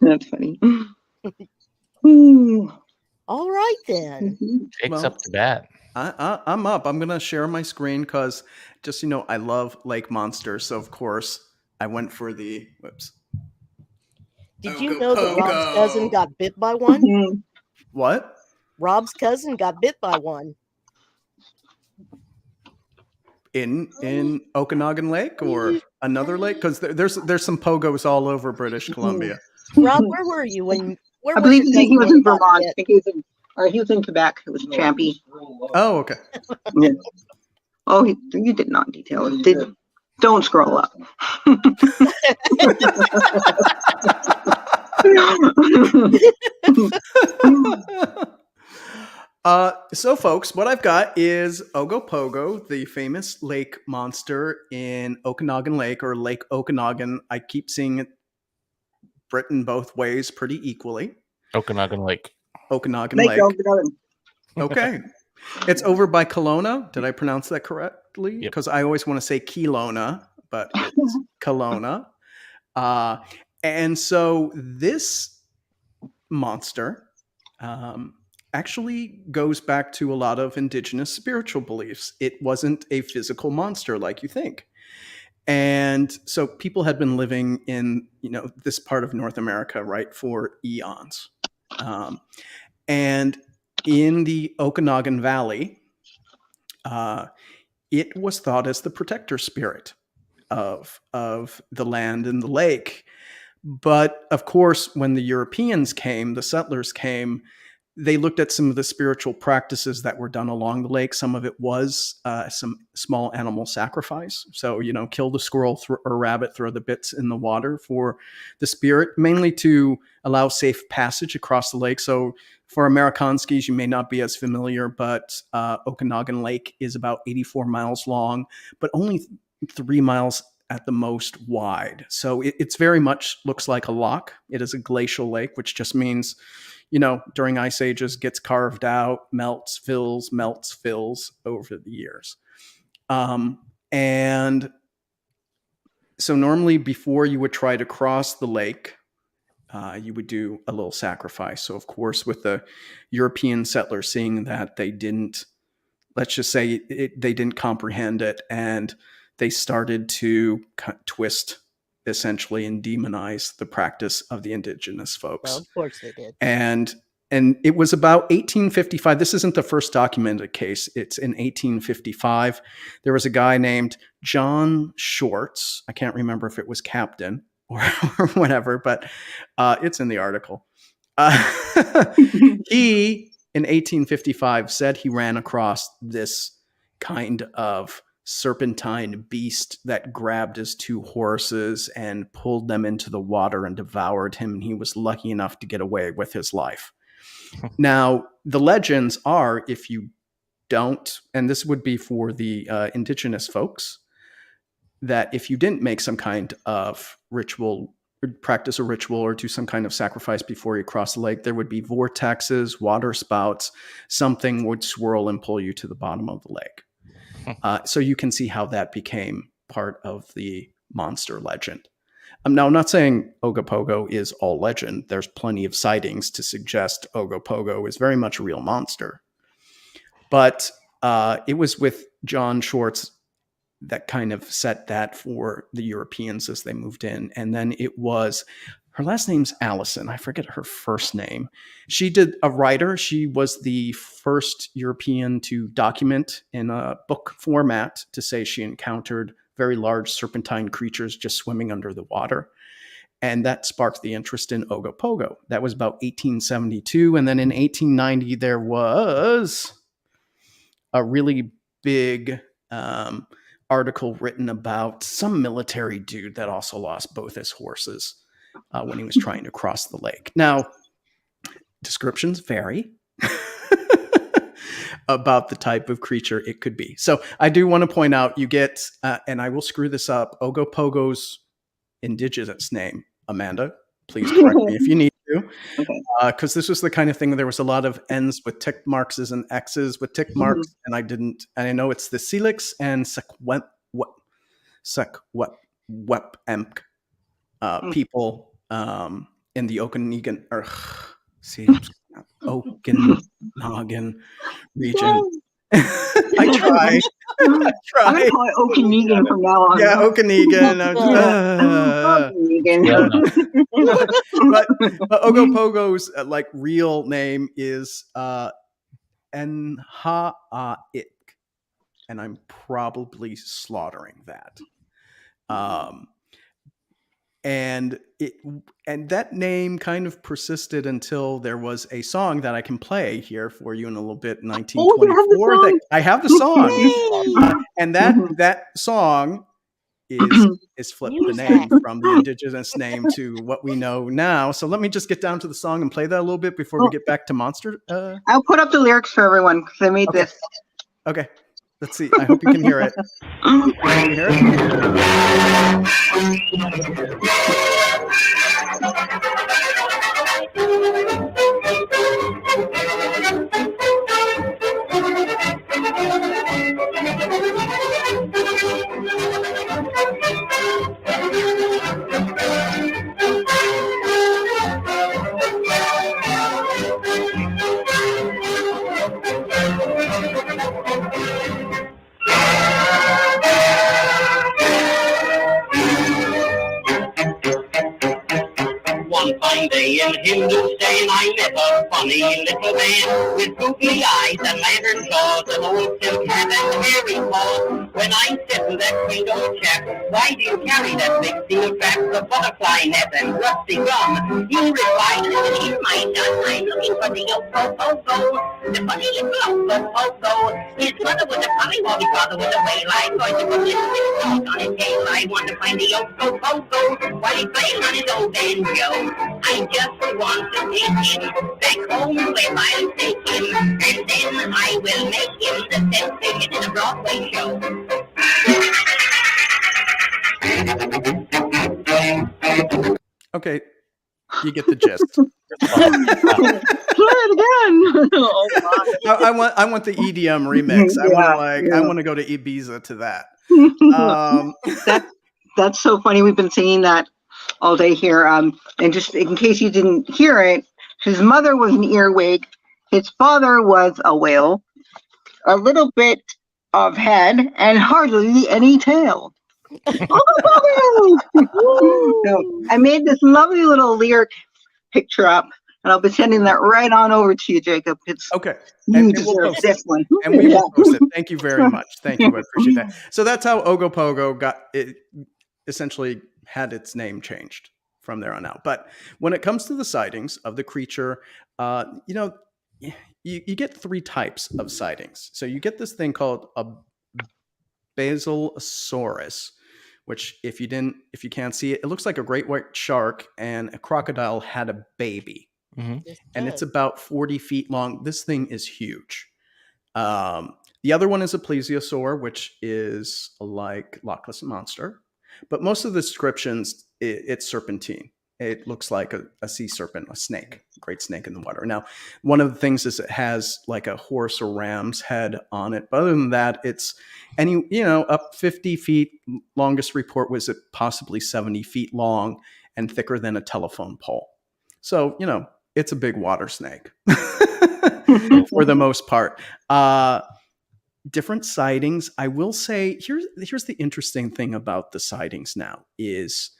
That's funny. Ooh. All right, then. Takes Well, up the bat. I'm up. I'm going to share my screen because just, I love lake monsters. So, of course, I went for the, whoops. Did you know that Rob's cousin got bit by one? Mhm. What? Rob's cousin got bit by one. In Okanagan Lake or another lake? Because there's some pogos all over British Columbia. Rob, where were you when Where I was believe your he was testimony in about Vermont. I it? think he was in, or he was in Quebec. It was Champy. Oh, okay. Yeah. Oh, you did not detail it. Don't scroll up. So, folks, what I've got is Ogopogo, the famous lake monster in Okanagan Lake, or Lake Okanagan. I keep seeing it written both ways pretty equally. Okanagan Lake. Okanagan Make Lake. Okanagan. Okay. It's over by Kelowna. Did I pronounce that correctly? Yep. Because I always want to say Kelowna, but it's Kelowna. And so this monster actually goes back to a lot of indigenous spiritual beliefs. It wasn't a physical monster like you think. And so people had been living in, this part of North America, right, for eons. And in the Okanagan Valley, it was thought as the protector spirit of the land and the lake. But of course, when the Europeans came, the settlers came, they looked at some of the spiritual practices that were done along the lake. Some of it was some small animal sacrifice. So, kill the squirrel or rabbit, throw the bits in the water for the spirit, mainly to allow safe passage across the lake. So for Amerikanskis, you may not be as familiar, but Okanagan Lake is about 84 miles long, but only 3 miles at the most wide. So it's very much looks like a loch. It is a glacial lake, which just means, during ice ages gets carved out, melts, fills over the years. And so normally before you would try to cross the lake, you would do a little sacrifice. So of course, with the European settlers seeing that they didn't, let's just say they didn't comprehend it, and they started to twist essentially and demonize the practice of the indigenous folks. Well, of course they did. And it was about 1855. This isn't the first documented case. It's in 1855. There was a guy named John Shorts. I can't remember if it was captain or whatever, but it's in the article. He, in 1855, said he ran across this kind of serpentine beast that grabbed his 2 horses and pulled them into the water and devoured him. And he was lucky enough to get away with his life. Now, the legends are, if you don't, and this would be for the indigenous folks, that if you didn't make some kind of ritual, practice a ritual, or do some kind of sacrifice before you cross the lake, there would be vortexes, water spouts, something would swirl and pull you to the bottom of the lake. So you can see how that became part of the monster legend. Now, I'm not saying Ogopogo is all legend. There's plenty of sightings to suggest Ogopogo is very much a real monster. But it was with John Shorts that kind of set that for the Europeans as they moved in. And then it was, her last name's Allison. I forget her first name. She did a writer. She was the first European to document in a book format to say she encountered very large serpentine creatures just swimming under the water. And that sparked the interest in Ogopogo. That was about 1872. And then in 1890, there was a really big article written about some military dude that also lost both his horses when he was trying to cross the lake. Now, descriptions vary about the type of creature it could be. So I do want to point out, you get, and I will screw this up, Ogopogo's indigenous name. Amanda, please correct me if you need to. Because this was the kind of thing, there was a lot of N's with tick marks and X's with tick marks, and I know it's the Celix and Sekwepemk people in the Okanagan, or Okanagan region. I try. I'm going to call it Okanagan from now on. Yeah, Okanagan. But Ogopogo's real name is Enha'ik, and I'm probably slaughtering that. and that name kind of persisted until there was a song that I can play here for you in a little bit. 1924. That I have the song, and that song is flipped the name from the indigenous name to what we know now. So let me just get down to the song and play that a little bit before we get back to Monster. I'll put up the lyrics for everyone because I made this. Okay. Let's see. I hope you can hear it. Can you hear it? One fine day in Hindustan, I met a funny little man with googly eyes and lantern jaws, an old silk hat and hairy paws. When I said to that window chap, why do you carry that big steel trap, the butterfly net and rusty gun? He replied, here's my son, I'm looking for the Ogopogo, the funny little Ogopogo. His mother was a pollywog, his father was a waylight, so he put little bit on his tail. I want to find the Ogopogo while he's playing on his old banjo. I just want to take him back home where I'll take him, and then I will make him the sensation in a Broadway show. Okay, you get the gist. Play it again. Oh, my. I want the EDM remix. I want to go to Ibiza to that. That's so funny. We've been singing that all day here. And just in case you didn't hear it, his mother was an earwig. His father was a whale, a little bit of head, and hardly any tail. So I made this lovely little lyric picture up, and I'll be sending that right on over to you, Jacob. It's okay. You deserve this one. And we will post it. Thank you very much. Thank you. I appreciate that. So that's how Ogopogo got it, essentially had its name changed from there on out. But when it comes to the sightings of the creature, you get three types of sightings. So you get this thing called a Basilosaurus, which if you can't see it, it looks like a great white shark, and a crocodile had a baby. Mm-hmm. And it's about 40 feet long. This thing is huge. The other one is a plesiosaur, which is like Loch Ness Monster. But most of the descriptions, it's serpentine. It looks like a sea serpent, a snake, a great snake in the water. Now, one of the things is it has like a horse or ram's head on it. But other than that, it's up 50 feet. Longest report was it possibly 70 feet long and thicker than a telephone pole. So, it's a big water snake for the most part. Different sightings. I will say, here's the interesting thing about the sightings now is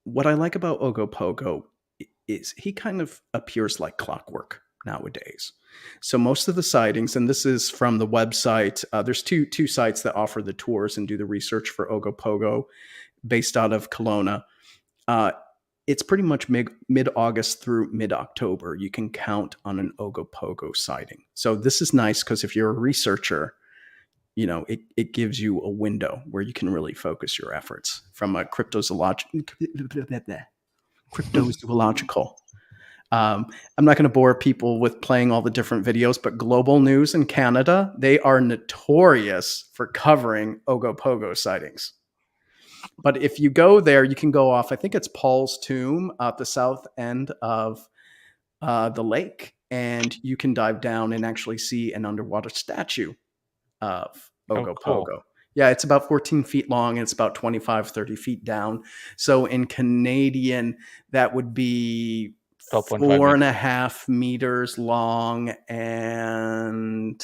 what I like about Ogopogo is he kind of appears like clockwork nowadays. So most of the sightings, and this is from the website, there's two sites that offer the tours and do the research for Ogopogo based out of Kelowna. It's pretty much mid-August through mid-October. You can count on an Ogopogo sighting. So this is nice because if you're a researcher, it gives you a window where you can really focus your efforts from a cryptozoological. I'm not going to bore people with playing all the different videos, but Global News in Canada, they are notorious for covering Ogopogo sightings. But if you go there, you can go off, I think it's Paul's Tomb at the south end of the lake, and you can dive down and actually see an underwater statue of Ogopogo. Cool. Yeah, it's about 14 feet long and it's about 25, 30 feet down. So in Canadian, that would be 4.5 meters long and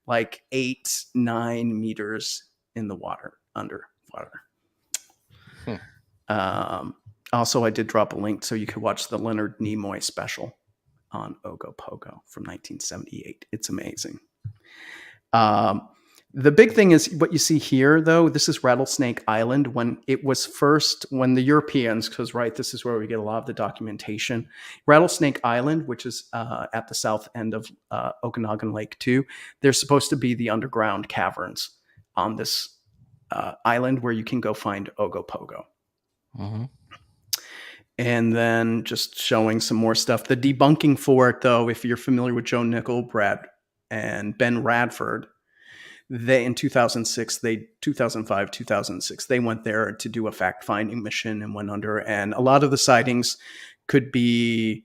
like 8-9 meters in the water, underwater. Also, I did drop a link so you could watch the Leonard Nimoy special on Ogopogo from 1978. It's amazing. The big thing is what you see here, though. This is Rattlesnake Island when the Europeans, because this is where we get a lot of the documentation. Rattlesnake Island, which is at the south end of Okanagan Lake too. There's supposed to be the underground caverns on this island where you can go find Ogopogo. Mm-hmm. And then just showing some more stuff. The debunking for it, though, if you're familiar with Joe Nickel, Brad, and Ben Radford, they in 2005, 2006, they went there to do a fact-finding mission and went under. And a lot of the sightings could be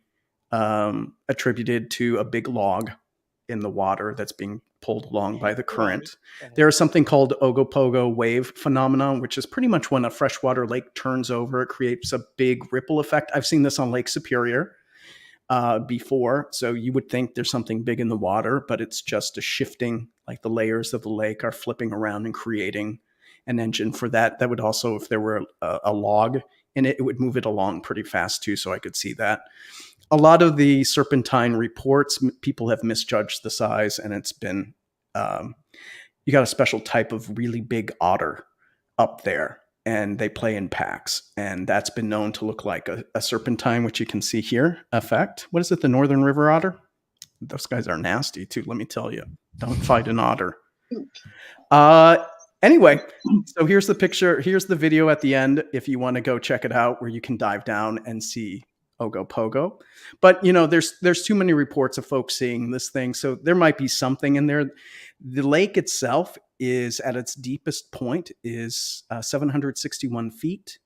attributed to a big log in the water that's being pulled along by the current. There is something called Ogopogo wave phenomenon, which is pretty much when a freshwater lake turns over, it creates a big ripple effect. I've seen this on Lake Superior before. So you would think there's something big in the water, but it's just a shifting, like the layers of the lake are flipping around and creating an engine for that. That would also, if there were a log in it, it would move it along pretty fast too. So I could see that. A lot of the serpentine reports, people have misjudged the size, and it's been, you got a special type of really big otter up there, and they play in packs. And that's been known to look like a serpentine, which you can see here, effect. What is it, the Northern River otter? Those guys are nasty too, let me tell you. Don't fight an otter. Anyway, so here's the picture. Here's the video at the end if you want to go check it out, where you can dive down and see Ogopogo. But there's too many reports of folks seeing this thing, so there might be something in there. The lake itself is at its deepest point is 761 feet.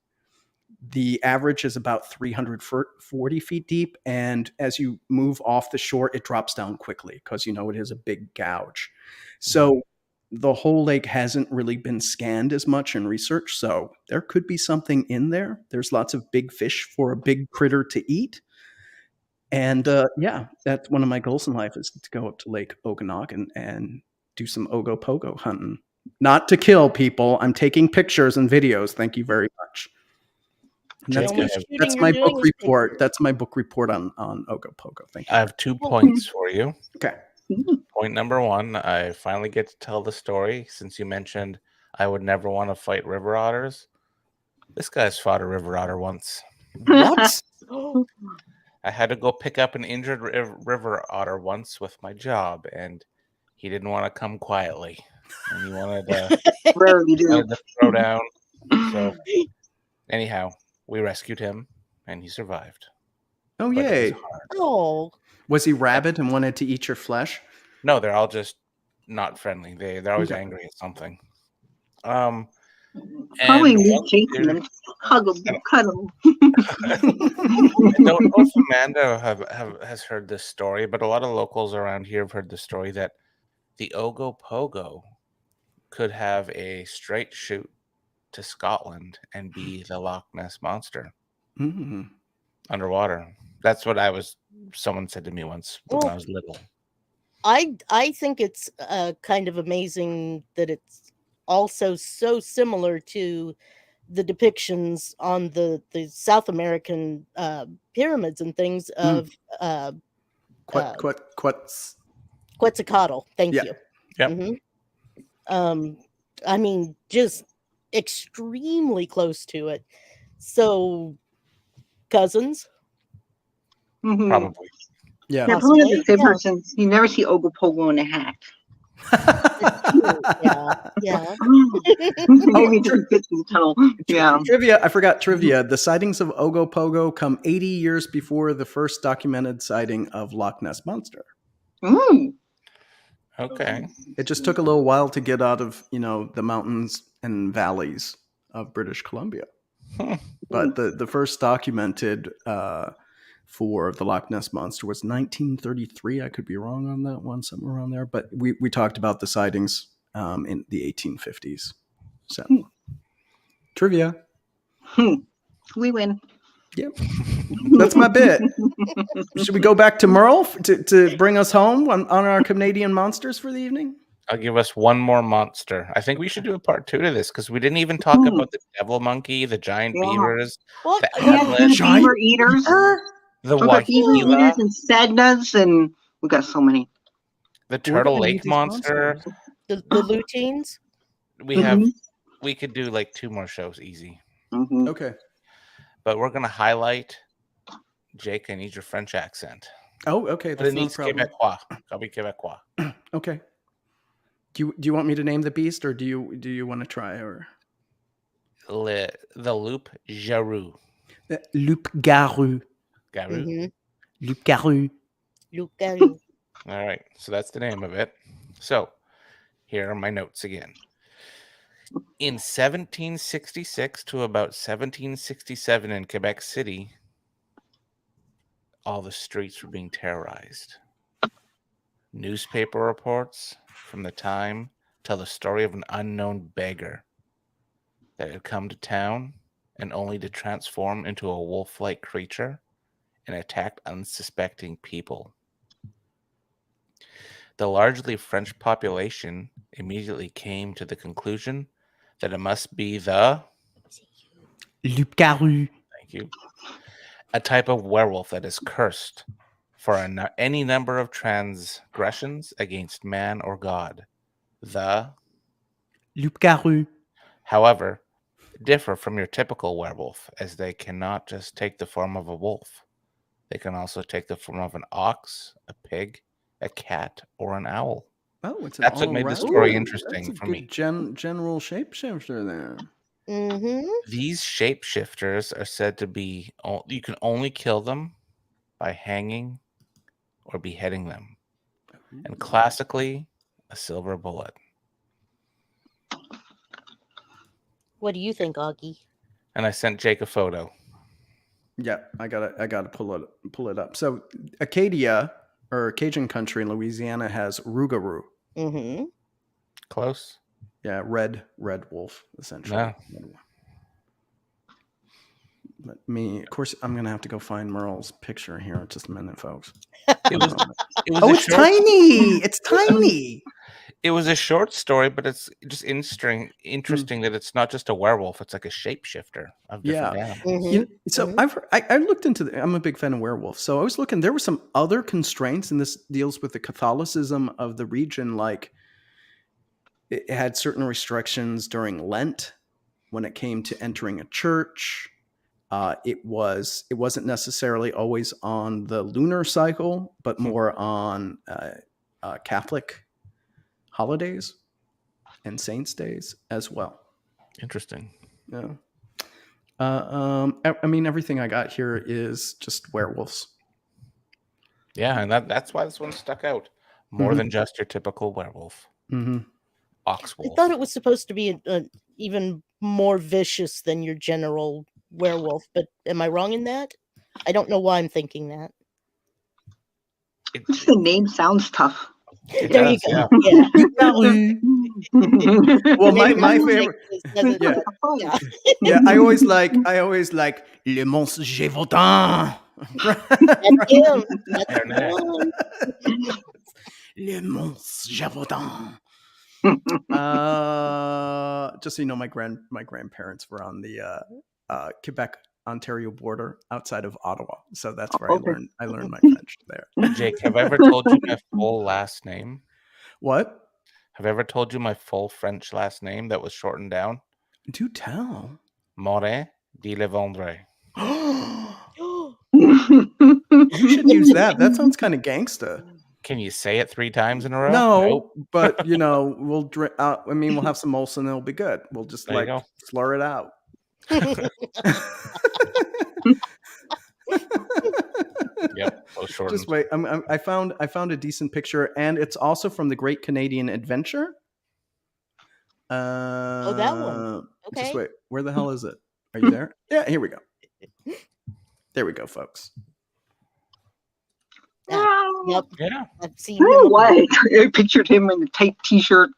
The average is about 340 feet deep, and as you move off the shore, it drops down quickly because it is a big gouge. So the whole lake hasn't really been scanned as much in research, so there could be something in there. There's lots of big fish for a big critter to eat. And that's one of my goals in life, is to go up to Lake Okanagan and do some Ogopogo hunting. Not to kill people. I'm taking pictures and videos. Thank you very much. And that's my book report. That's my book report on Ogopogo. Thank you. I have 2 points for you. Okay. Point number one, I finally get to tell the story, since you mentioned I would never want to fight river otters. This guy's fought a river otter once. What? I had to go pick up an injured river otter once with my job, and he didn't want to come quietly. And he wanted to throw down. So anyhow, we rescued him, and he survived. Oh, yay. Oh. Was he rabid and wanted to eat your flesh? No, they're all just not friendly. They're always angry at something. Probably need chasing them. Hug them, cuddle. I don't know if Amanda has heard this story, but a lot of locals around here have heard the story that the Ogopogo could have a straight shoot to Scotland and be the Loch Ness Monster underwater. That's what someone said to me once when I was little. I think it's kind of amazing that it's also so similar to the depictions on the South American pyramids and things of Quetzalcoatl. Thank you. Yep. Mm-hmm. I mean, just extremely close to it. So, cousins? Mm-hmm. Probably. Yeah. They're probably the same person. You never see Ogopogo in a hat. Yeah. Trivia. I forgot trivia. The sightings of Ogopogo come 80 years before the first documented sighting of Loch Ness Monster. Okay. It just took a little while to get out of, the mountains and valleys of British Columbia. But the first documented for the Loch Ness Monster was 1933. I could be wrong on that one, somewhere around there. But we talked about the sightings in the 1850s. So, trivia. We win. Yep. That's my bit. Should we go back to Merle to bring us home on our Canadian monsters for the evening? I'll give us one more monster. I think we should do a part 2 to this, because we didn't even talk about the devil monkey, the giant beavers, What? The beaver eaters, the beaver eaters and sagnas, and we got so many. The Turtle Lake monster, The luteins. We could do like 2 more shows easy. Mhm. Okay. But we're gonna highlight Jake. I need your French accent. Oh, okay. But it That's not a needs problem. Quebecois. Gotta be Quebecois. Okay. Do you want me to name the beast, or do you want to try? Or The loup garou. loup-garou. Garou. Mm-hmm. Loup-garou. Lucario. All right. So that's the name of it. So here are my notes again. In 1766 to about 1767 in Quebec City, all the streets were being terrorized. Newspaper reports from the time tell the story of an unknown beggar that had come to town and only to transform into a wolf-like creature and attack unsuspecting people. The largely French population immediately came to the conclusion that it must be the Loup-garou. thank you, a type of werewolf that is cursed for any number of transgressions against man or God. The Loup-garou. however, differ from your typical werewolf, as they cannot just take the form of a wolf. They can also take the form of an ox, a pig, a cat, or an owl. Oh, it's an That's what made the all-around- story Ooh, interesting that's a for good me. General shapeshifter there. Mm-hmm. These shapeshifters are said to be, you can only kill them by hanging or beheading them. And classically, a silver bullet. What do you think, Augie? And I sent Jake a photo. Yeah, I gotta pull it up. So Acadia or Cajun country in Louisiana has rougarou. Mm-hmm. Close? Yeah, red wolf essentially. No. Let me. Of course, I'm gonna have to go find Merle's picture here in just a minute, folks. It was Oh, a it's short, tiny! It's tiny. It was a short story, but it's just interesting that it's not just a werewolf; it's like a shapeshifter of different animals. Mm-hmm. You know, so I looked into I'm a big fan of werewolves, so I was looking. There were some other constraints, and this deals with the Catholicism of the region. Like it had certain restrictions during Lent when it came to entering a church. It wasn't necessarily always on the lunar cycle, but more on Catholic holidays and saints' days as well. Interesting. Yeah. I mean, everything I got here is just werewolves. Yeah, and that's why this one stuck out more than just your typical werewolf. Mm-hmm. I Oxwolf. thought it was supposed to be even more vicious than your general werewolf, but am I wrong in that? I don't know why I'm thinking that. Just the name sounds tough. There you go. Yeah. Well, Maybe my that's favorite. like- Yeah. yeah. Yeah, I always like Le Monstre Gévaudan. That's him. That's There it is. the one. Le Monstre Gévaudan. Just so you know, my grandparents were on the Quebec Ontario border outside of Ottawa, so that's where I learned my French there. Jake, have I ever told you my full last name? What? Have I ever told you my full French last name that was shortened down? Do tell. Moret de Le Vendré. You should use that. That sounds kind of gangsta. Can you say it 3 times in a row? No, Nope. but we'll drink. We'll have some Molson and it'll be good. We'll just There you go. slur it out. Yep. Both shortened. Just wait. I found a decent picture, and it's also from the Great Canadian Adventure. that one. Okay. Just wait. Where the hell is it? Are you there? Yeah. Here we go. There we go, folks. Yep. Yeah. I've seen Oh, him. what? I pictured him in a tight t-shirt.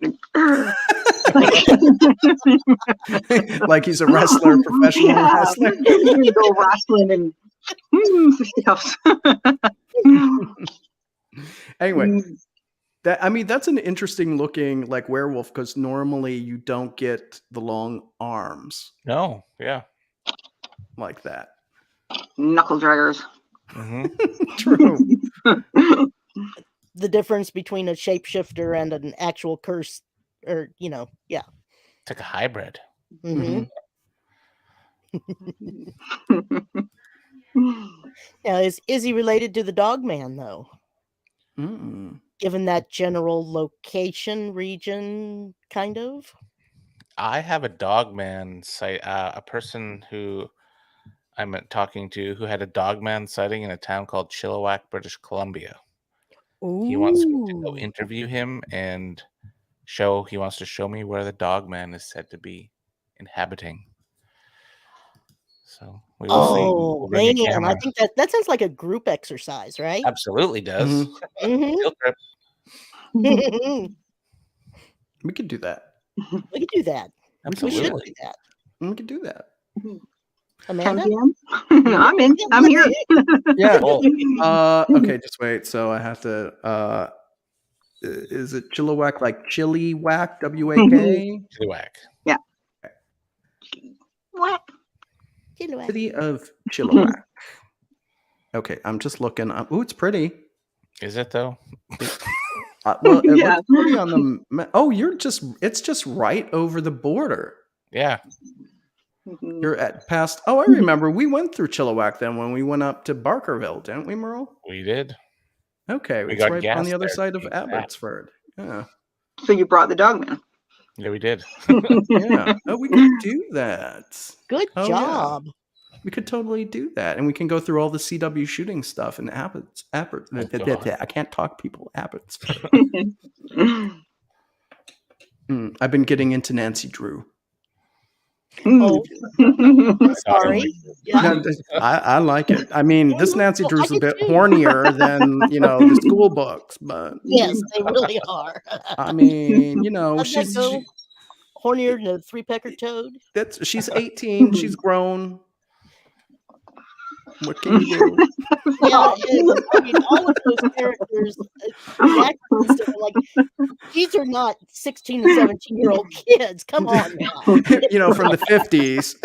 Like he's a wrestler, professional wrestler. You go wrestling and fisticuffs. Anyway, that's an interesting looking like werewolf because normally you don't get the long arms No. Yeah. like that. Knuckle draggers. True. The difference between a shapeshifter and an actual cursed or yeah. It's like a hybrid. hmm Mhm. Now, is he related to the dog man though? Mm. Given that general location region, kind of. I have a dog man site, a person who I'm talking to who had a dog man sighting in a town called Chilliwack, British Columbia. He wants me to go Ooh. interview him and he wants to show me where the dog man is said to be inhabiting. So we will see. Oh We'll bring a man, I camera. think that sounds like a group exercise, right? Absolutely does. Mhm. Field trip. we We could do that. could do that. We should Absolutely. do that. We could do that. 10 Amanda? p.m. I'm in. I'm here. Yeah. Cool. Okay, just wait. So I have to. Is it Chilliwack like Chili Whack? W-A-K? Chilliwack. What? Chilliwack. City of Chilliwack. Okay, I'm just looking. Ooh, it's pretty. Is it though? Well, it Yeah. looks pretty on the. Oh, it's just right over the border. Yeah. Mhm. You're at past. Oh, I remember. We went through Chilliwack then when we went up to Barkerville, didn't we, Merle? We did. Okay, We it's got right on gas the other there, side of to be exact. Abbotsford. Yeah, So you brought the dog man. Yeah, we did. yeah. Oh, we could do that. Good Oh, yeah. job. We could totally do that, and we can go through all the CW shooting stuff in Abbots. God. I can't talk, people. Abbotsford. I've been getting into Nancy Drew. Oh, I'm sorry. Yeah. No, I like it. I mean, Yeah, this no, Nancy I Drew's a do bit too. hornier than the school books, but Yes, they really are. I mean, How'd that she's go? Hornier than a three-pecker toad? she's 18. She's grown. What can you do? Yeah, and, I mean, all of those characters, the actors and stuff are like, these are not 16 and 17-year-old kids. Come on now. From the 50s.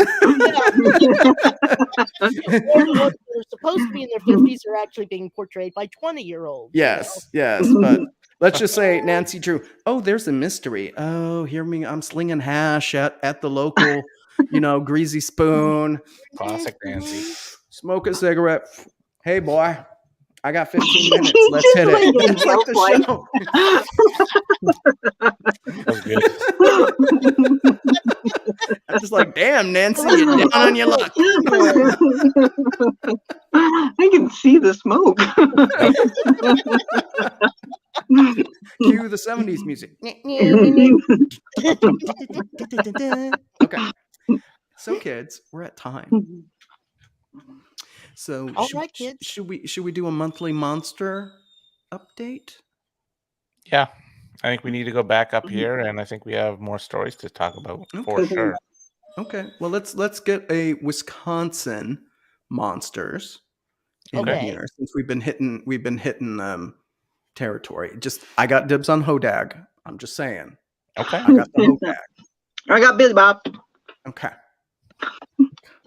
Or the ones that are supposed to be in their 50s are actually being portrayed by 20-year-olds. Yes, but let's just say Nancy Drew. Oh, there's a mystery. Oh, hear me. I'm slinging hash at the local, greasy spoon. Classic Nancy. Smoke a cigarette. Hey, boy, I got 15 minutes. Let's hit it. It's like the show. That was good. I'm just like, damn, Nancy, you're down on your luck. I can see the smoke. Cue the 70s music. Okay. So, kids, we're at time. So, All right, kids. should we do a monthly monster update? Yeah. I think we need to go back up here, and I think we have more stories to talk about for sure. Okay. Well, let's get a Wisconsin monsters in here since we've been hitting territory. I got dibs on Hodag. I'm just saying. Okay. I got the Hodag. I got Billy Bob. Okay.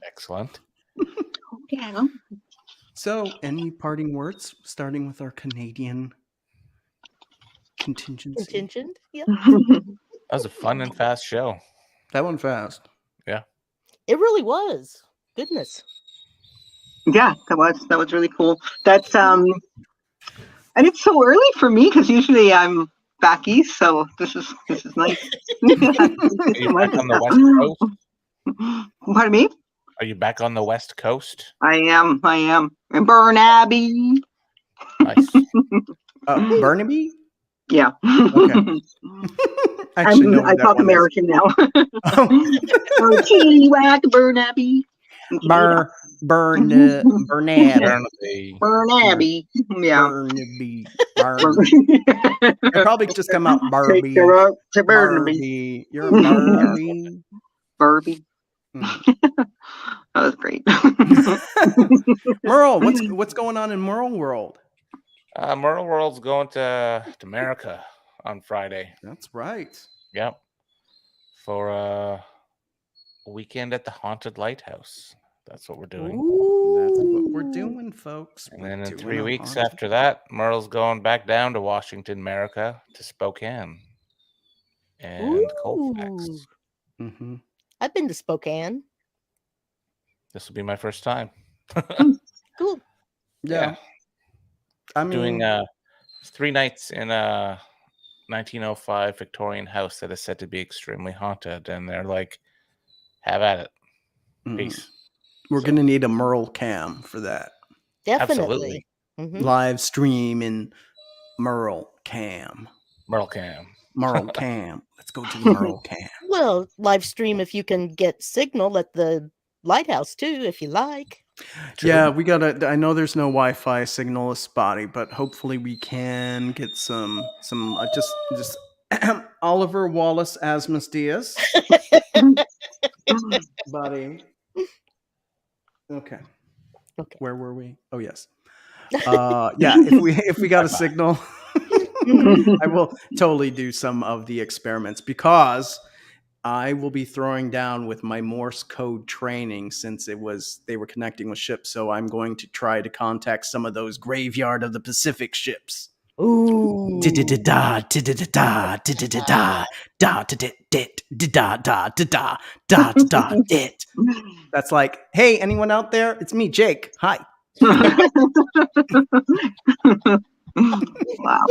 Excellent. Okay. So, any parting words, starting with our Canadian contingency? Contingent? Yeah. That was a fun and fast show. That one fast. Yeah. It really was. Goodness. Yeah, that was really cool. That's and it's so early for me because usually I'm back east, so this is nice. Are you back on the West Coast? Pardon me? Are you back on the West Coast? I am. In Burnaby. Nice. Burnaby? Yeah. Okay. Actually, no, I talk American now. Oh. Chilliwack, Burnaby. Burnaby. Burnaby. Yeah. Burnaby. It probably just come out Barbie. Take her up to Burnaby. You're a Barbie. Barbie. That was great. Merle, what's going on in Merle World? Merle World's going to America on Friday. That's right. Yep. For a weekend at the Haunted Lighthouse. That's what we're doing. That's what we're doing, folks. And then in 3 weeks after that, Merle's going back down to Washington, America, to Spokane. and Colfax. Ooh. Mm-hmm. I've been to Spokane. This will be my first time. Cool. Yeah. I mean, Doing 3 nights in a 1905 Victorian house that is said to be extremely haunted, and they're like, have at it. Peace. we're going to need a Merle cam for that. Definitely. Absolutely. Mhm. Live stream in Merle cam. Merle Cam. Merle cam. Let's go to the Merle cam. Well, live stream if you can get signal at the lighthouse too, if you like. True. Yeah, we gotta. I know there's no Wi-Fi signal is spotty, but hopefully we can get some just Oliver Wallace Asmus Diaz, buddy. Okay. Okay. Where were we? Oh yes. Yeah. If we got a signal, I will totally do some of the experiments because I will be throwing down with my Morse code training since they were connecting with ships. So I'm going to try to contact some of those Graveyard of the Pacific ships. Ooh. Da da da da da da da da da da da da da da da. That's like, hey, anyone out there? It's me, Jake. Hi. Wow.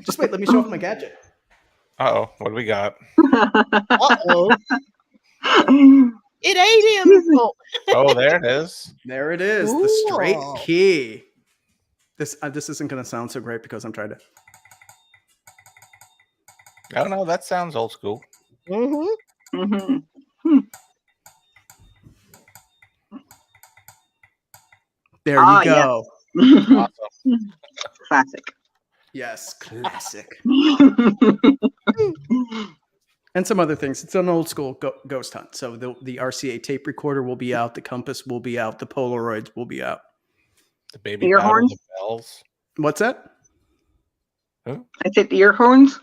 Just wait, let me show off my gadget. Uh-oh, what do we got? Uh-oh. It ate him. Oh. Oh, there it is. There it is, the straight Cool. key. This isn't going to sound so great because I'm trying to. Oh, no, that sounds old school. Mm-hmm. Mhm. There Ah, you go. Awesome. Classic. Yes, classic. And some other things. It's an old school ghost hunt. So the RCA tape recorder will be out. The compass will be out. The Polaroids will be out. The baby Ear powder, horns? the bells. What's that? I said ear horns.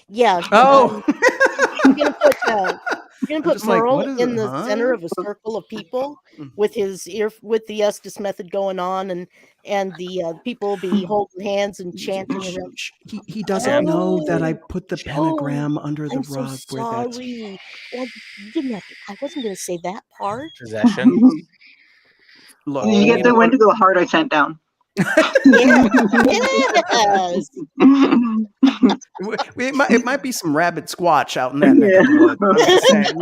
Yeah. Oh, You're gonna put just like, Merle what is in it, the huh? center of a circle of people with with the Estes method going on, and the people will be holding hands and chanting. Around. He doesn't know that I Oh. put the pentagram under the I'm so rug. Where that's sorry. Well, you didn't have to. I wasn't going to say that part. Possession. look. Did you get the when to go hard I sent down? Yeah. Yes. It might be some rabbit squatch out in that neck of the woods. I'm just saying,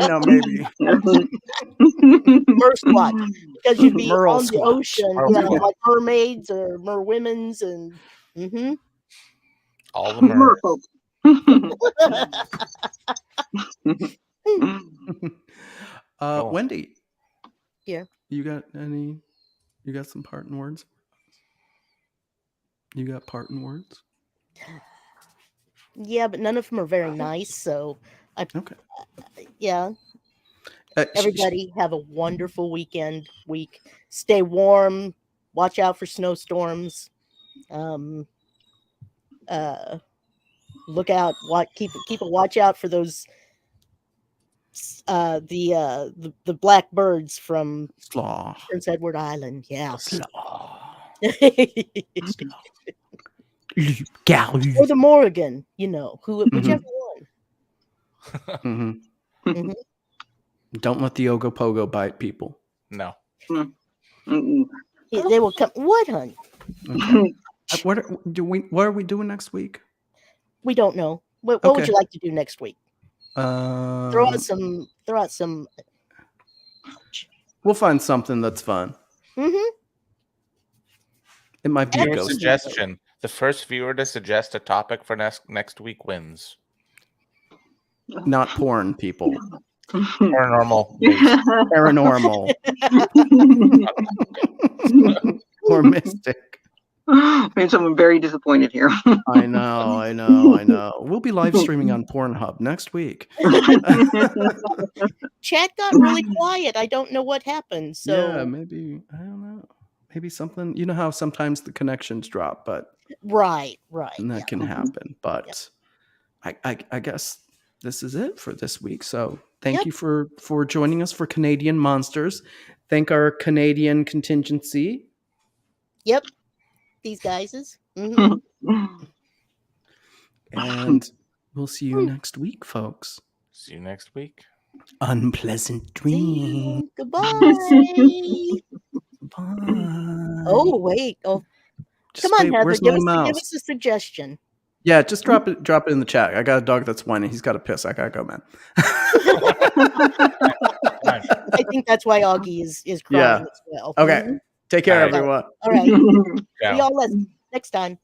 maybe. First watch because you'd be Merle on the squatch. ocean, Merle squatch. like mermaids or merwomen's, and All the murder. Merfolk. Wendy. Yeah. You got some parting words? You got parting words? Yeah, but none of them are very nice. So, Okay. Yeah. Everybody have a wonderful week. Stay warm. Watch out for snowstorms. Look out. Keep a watch out for those. The black birds from Slaw. Prince Edward Island. Yeah. Slaw. Or the Morrigan. Whichever one. Mm-hmm. Don't let the Ogopogo bite people. No. They will come. What, honey? Okay. What are we doing next week? We don't know. What would you like to do next week? Throw out some. We'll find something that's fun. Mm-hmm. It might be a Your ghost. suggestion. The first viewer to suggest a topic for next week wins. Not porn, people. Paranormal. Paranormal. Or mystic. Made someone very disappointed here. I know. We'll be live streaming on Pornhub next week. Chat got really quiet. I don't know what happened. So yeah, maybe I don't know. Maybe something. You know how sometimes the connections drop, but right, and that can happen. But I guess this is it for this week. So thank you for joining us for Canadian Monsters. Thank our Canadian contingency. Yep. These guys is. Mm-hmm. And we'll see you next week, folks. See you next week. Unpleasant See dreams. you. Goodbye. Bye. Oh, wait. Oh, Just come on, wait, Heather. where's Give my us mouse? a suggestion. Yeah, just drop it in the chat. I got a dog that's whining. He's got to piss. I gotta go, man. I think that's why Augie is crying Yeah. as well. Okay. Mhm. Take care, All right. everyone. All right. Ciao. See y'all next time.